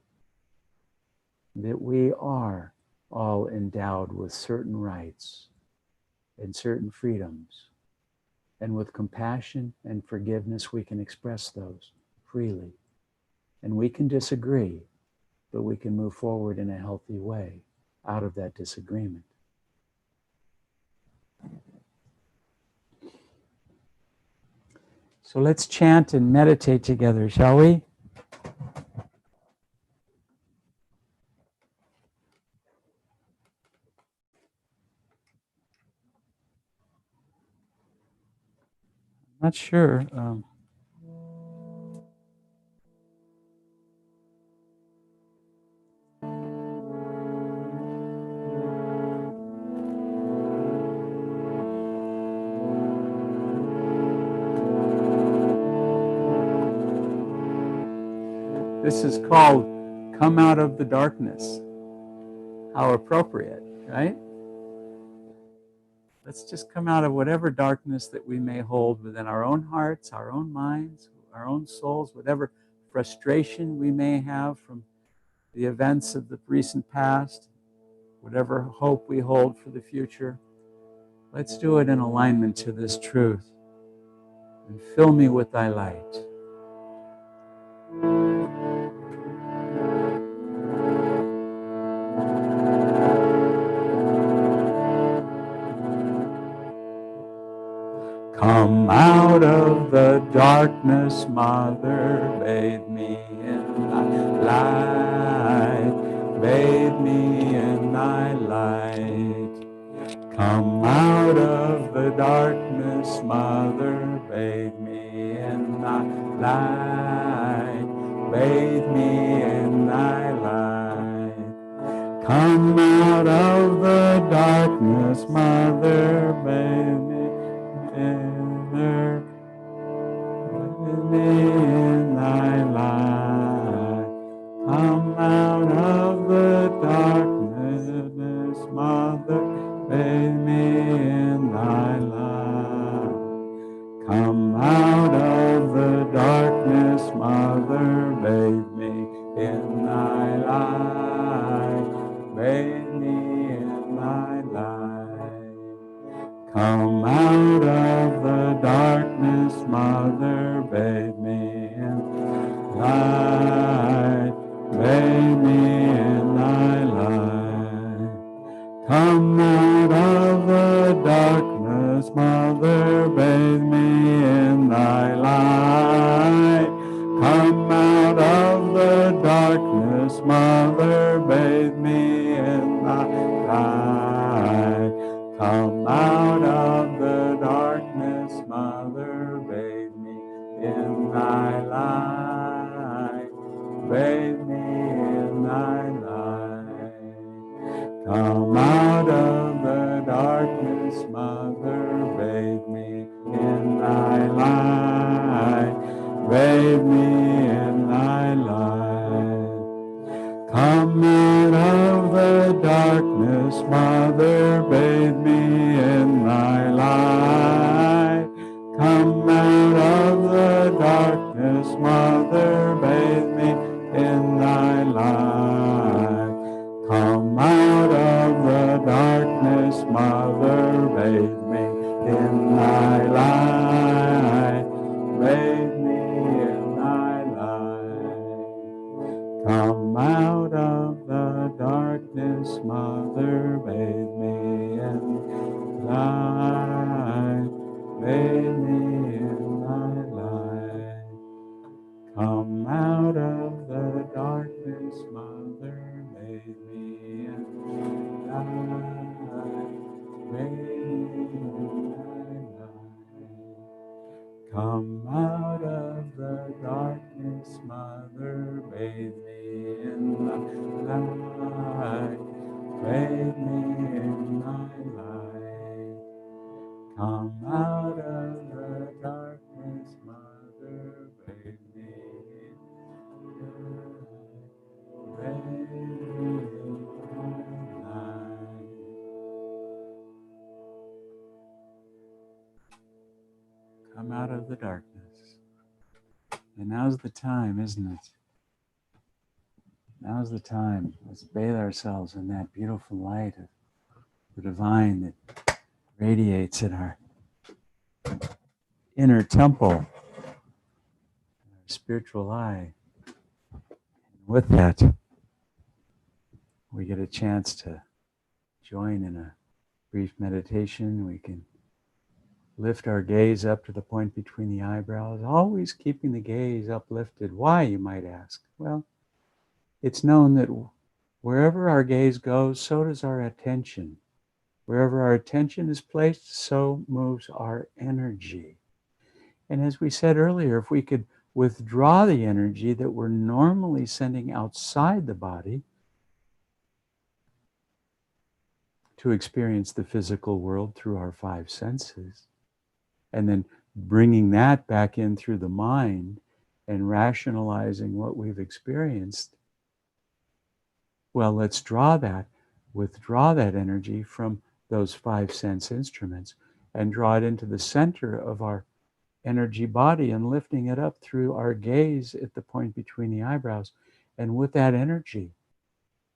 that we are all endowed with certain rights and certain freedoms. And with compassion and forgiveness, we can express those freely. And we can disagree, but we can move forward in a healthy way out of that disagreement. So let's chant and meditate together, shall we? Not sure. This is called Come Out of the Darkness. How appropriate, right? Let's just come out of whatever darkness that we may hold within our own hearts, our own minds, our own souls, whatever frustration we may have from the events of the recent past, whatever hope we hold for the future. Let's do it in alignment to this truth. And fill me with thy light. Come out of the darkness, Mother, bathe me in thy light, bathe me in thy light. Come out of the darkness, Mother, bathe me in thy light, bathe me in thy light. Come out of the darkness, Mother, bathe me in thy light. Come out of the darkness, Mother, bathe me in thy light. Come out of the darkness, Mother, bathe me in thy light. Bathe me in thy light. Come out of the darkness, Mother, bathe me in light. Bathe me in thy light. Come out of the darkness, Mother, bathe me in thy light. Come out of the darkness, Mother, bathe me in thy light. Come out of the darkness, Mother, bathe me in thy light. Bathe me in thy light. Come out of the darkness, Mother, bathe me in thy light. Bathe me in thy light. Come out of the darkness, Mother, bathe me in thy light. Come out of the darkness, Mother, bathe me in thy light. Come out of the darkness, Mother, bathe me in thy light. Bathe me in thy light. Come out of the darkness, Mother, bathe me in light. Bathe me in thy light. Come out of the darkness, Mother, bathe me in light. Bathe me in thy light. Come out of the darkness, Mother, bathe me in thy light. Bathe me in thy light. Come out of the darkness, Mother, bathe me in thy light. Bathe me in thy light. Come out of the darkness. And now's the time, isn't it? Now's the time. Let's bathe ourselves in that beautiful light of the divine that radiates in our inner temple, our spiritual eye. And with that, we get a chance to join in a brief meditation. We can lift our gaze up to the point between the eyebrows, always keeping the gaze uplifted. Why, you might ask? Well, it's known that wherever our gaze goes, so does our attention. Wherever our attention is placed, so moves our energy. And as we said earlier, if we could withdraw the energy that we're normally sending outside the body to experience the physical world through our five senses, and then bringing that back in through the mind and rationalizing what we've experienced, well, let's withdraw that energy from those five sense instruments and draw it into the center of our energy body and lifting it up through our gaze at the point between the eyebrows. And with that energy,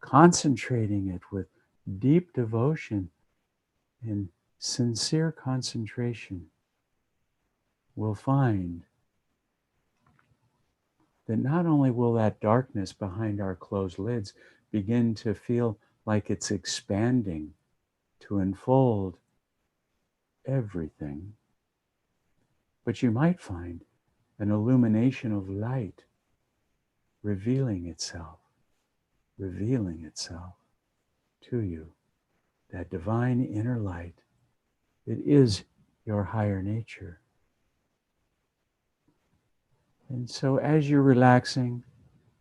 concentrating it with deep devotion and sincere concentration, we'll find that not only will that darkness behind our closed lids begin to feel like it's expanding to enfold everything, but you might find an illumination of light revealing itself to you, that divine inner light that is your higher nature. And so as you're relaxing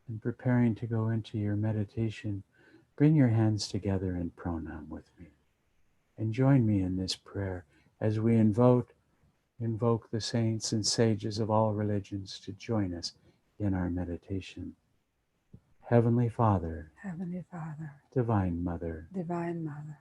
and preparing to go into your meditation, bring your hands together in pranam with me and join me in this prayer as we invoke the saints and sages of all religions to join us in our meditation. Heavenly Father, Heavenly Father, Divine Mother, Divine Mother,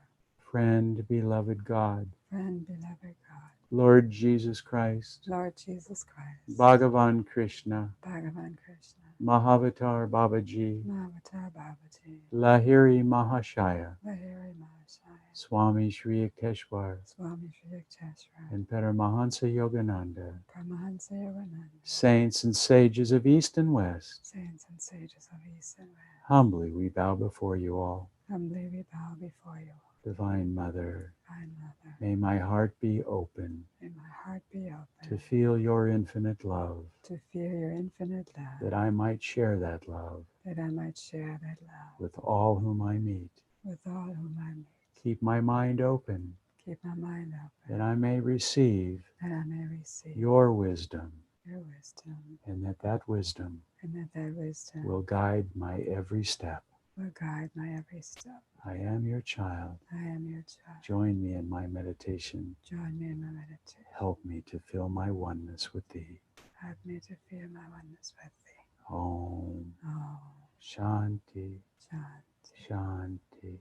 friend, beloved God, friend, beloved God, Lord Jesus Christ, Lord Jesus Christ, Bhagavan Krishna, Bhagavan Krishna, Mahavatar Babaji, Mahavatar Babaji, Lahiri Mahashaya, Lahiri Mahashaya, Swami Shri Yukteswar, Swami Shri Yukteswar, and Paramahansa Yogananda, Paramahansa Yogananda, saints and sages of East and West, saints and sages of East and West, humbly we bow before you all. humbly we bow before you, Divine Mother, Divine Mother. may my heart be open May my heart be open to feel your infinite love, to feel your infinite love, that I might share that love that I might share that love with all whom I meet. with all whom I meet. Keep my mind open, Keep my mind open, that I may receive that I may receive your wisdom, your wisdom, and that wisdom and that wisdom will guide my every step. will guide my every step. I am your child. I am your child. Join me in my meditation. Join me in my meditation. Help me to feel my oneness with thee. Help me to feel my oneness with thee. Om Om Shanti Shanti. Shanti.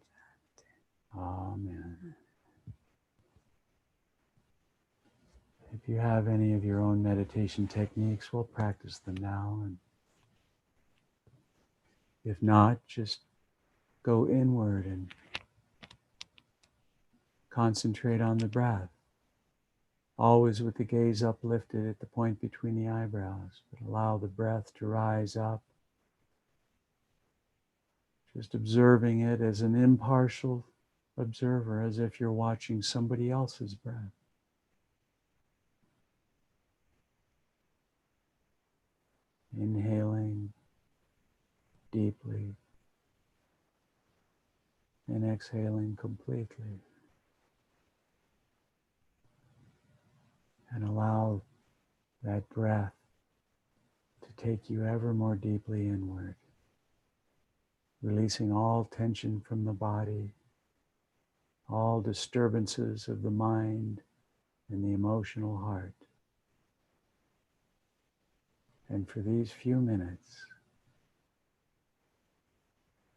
Amen. If you have any of your own meditation techniques, we'll practice them now. And if not, just go inward and concentrate on the breath. Always with the gaze uplifted at the point between the eyebrows, but allow the breath to rise up. Just observing it as an impartial observer, as if you're watching somebody else's breath. Inhaling deeply and exhaling completely. And allow that breath to take you ever more deeply inward, releasing all tension from the body, all disturbances of the mind and the emotional heart. And for these few minutes,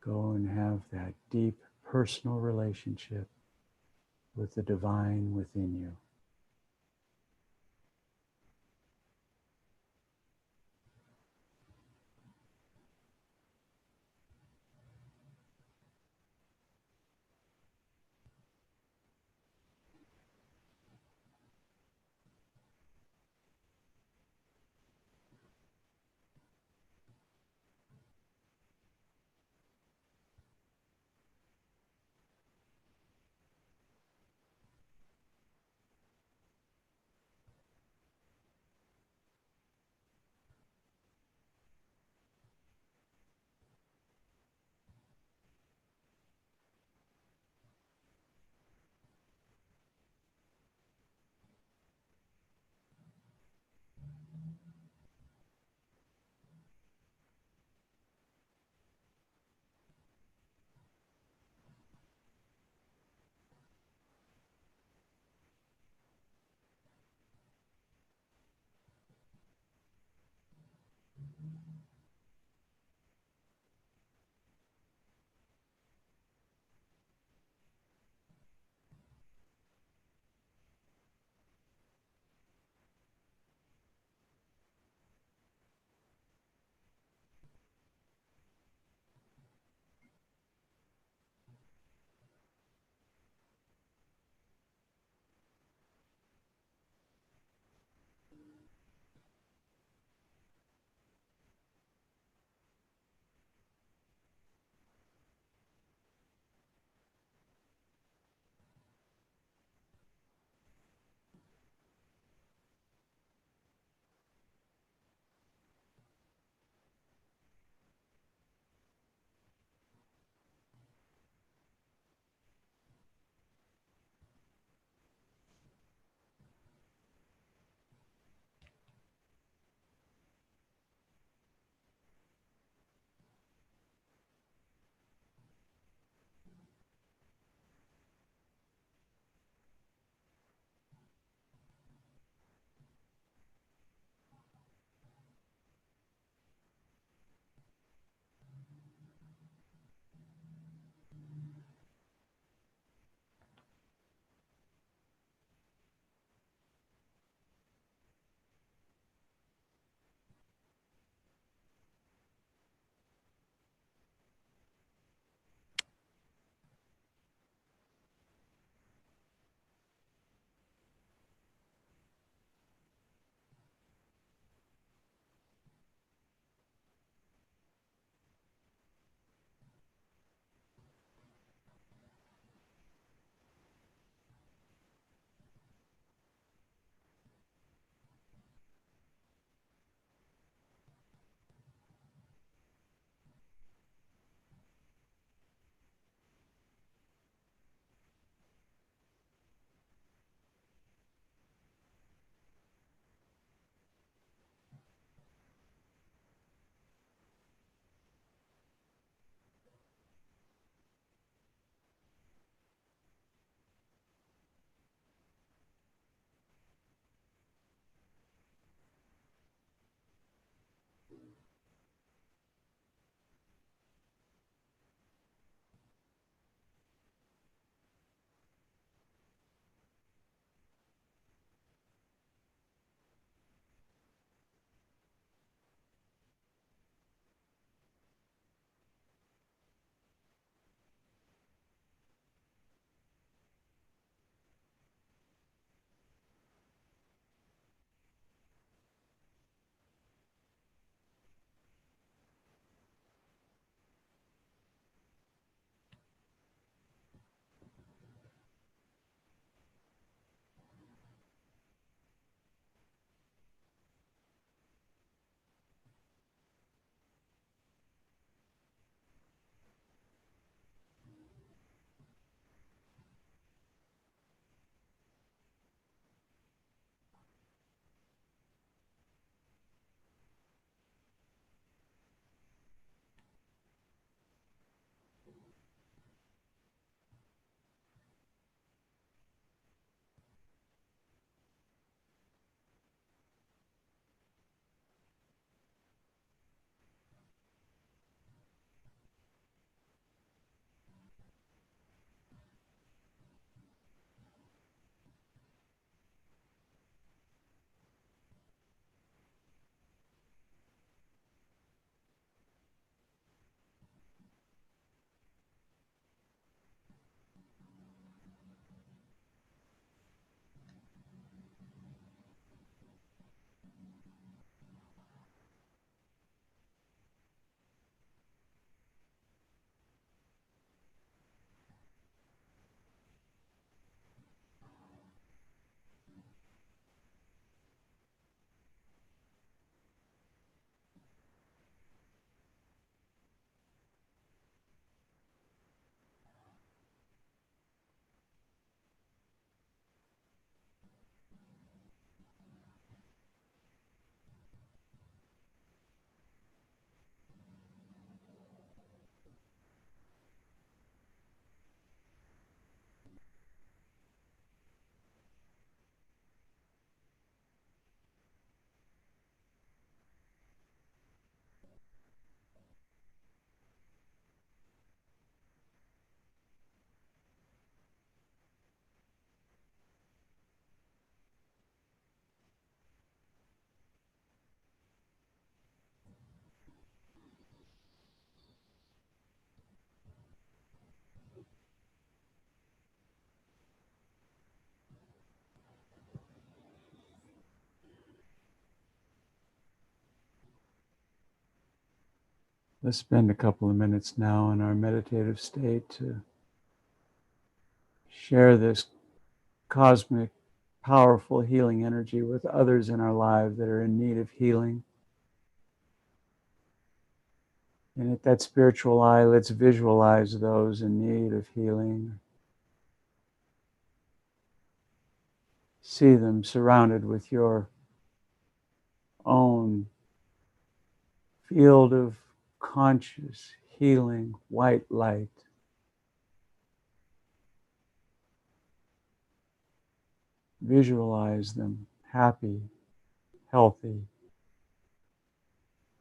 go and have that deep personal relationship with the divine within you. Let's spend a couple of minutes now in our meditative state to share this cosmic, powerful healing energy with others in our lives that are in need of healing. And at that spiritual eye, let's visualize those in need of healing. See them surrounded with your own field of conscious, healing, white light. Visualize them happy, healthy,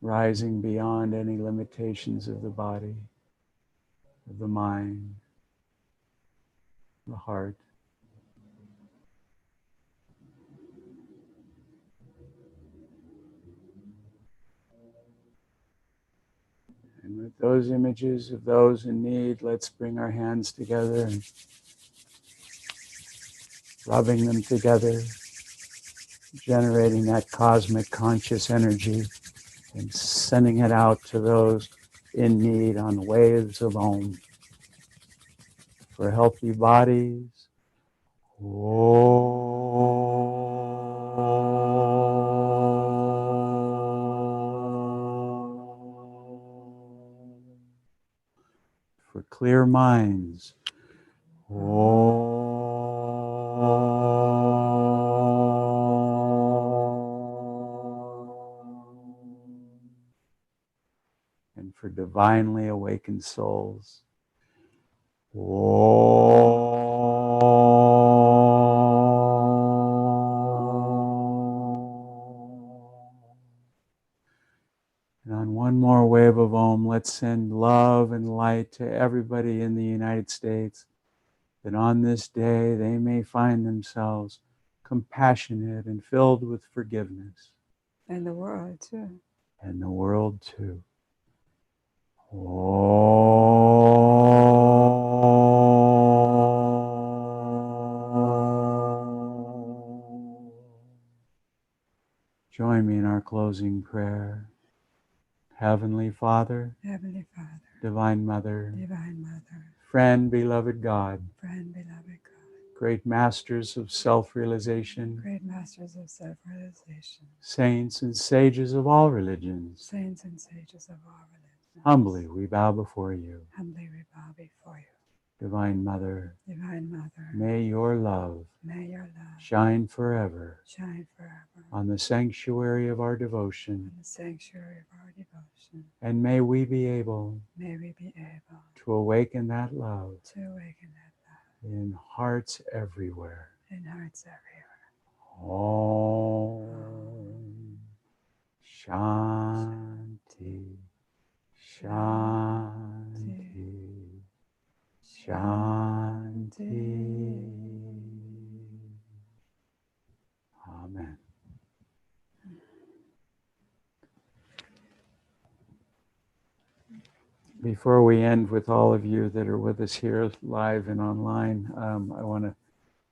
rising beyond any limitations of the body, of the mind, the heart. And with those images of those in need, let's bring our hands together and rubbing them together, generating that cosmic conscious energy and sending it out to those in need on waves of Om. For healthy bodies, for clear minds, and for divinely awakened souls. And on one more wave of Om, let's send love and light to everybody in the United States, that on this day they may find themselves compassionate and filled with forgiveness. And the world too. And the world too. Join me in our closing prayer. Heavenly Father, Heavenly Father, Divine Mother, Divine Mother, friend, beloved God, friend, beloved God, great masters of self-realization, great masters of self-realization, saints and sages of all religions, saints and sages of all religions, humbly we bow before you. humbly we bow before you. Divine Mother, Divine Mother, may your love may your love shine forever shine forever on the sanctuary of our devotion, in the sanctuary of our devotion. and may we be able May we be able to awaken that love to awaken that love in hearts everywhere. in hearts everywhere. Om Shanti, Shanti, Shanti. Amen. Before we end with all of you that are with us here live and online, I want to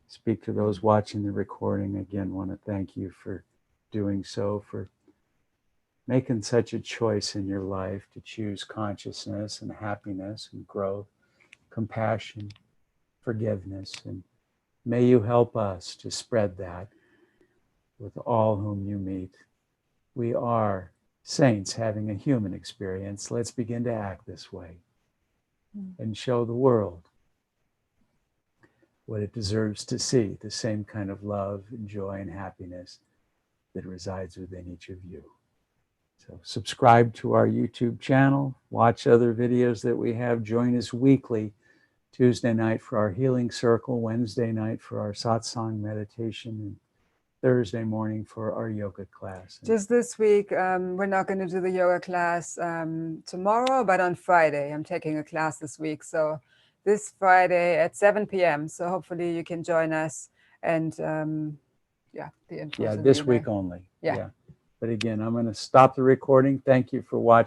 speak to those watching the recording. Again, want to thank you for doing so, for making such a choice in your life to choose consciousness and happiness and growth, compassion, forgiveness. And may you help us to spread that with all whom you meet. We are saints having a human experience. Let's begin to act this way and show the world what it deserves to see, the same kind of love and joy and happiness that resides within each of you. So subscribe to our YouTube channel, watch other videos that we have, join us weekly, Tuesday night for our healing circle, Wednesday night for our satsang meditation, and Thursday morning for our yoga class. Just this week, we're not going to do the yoga class tomorrow, but on Friday. I'm taking a class this week. So this Friday at 7 p.m. So hopefully you can join us. And the info. Yeah, this week only. Yeah. But again, I'm going to stop the recording. Thank you for watching.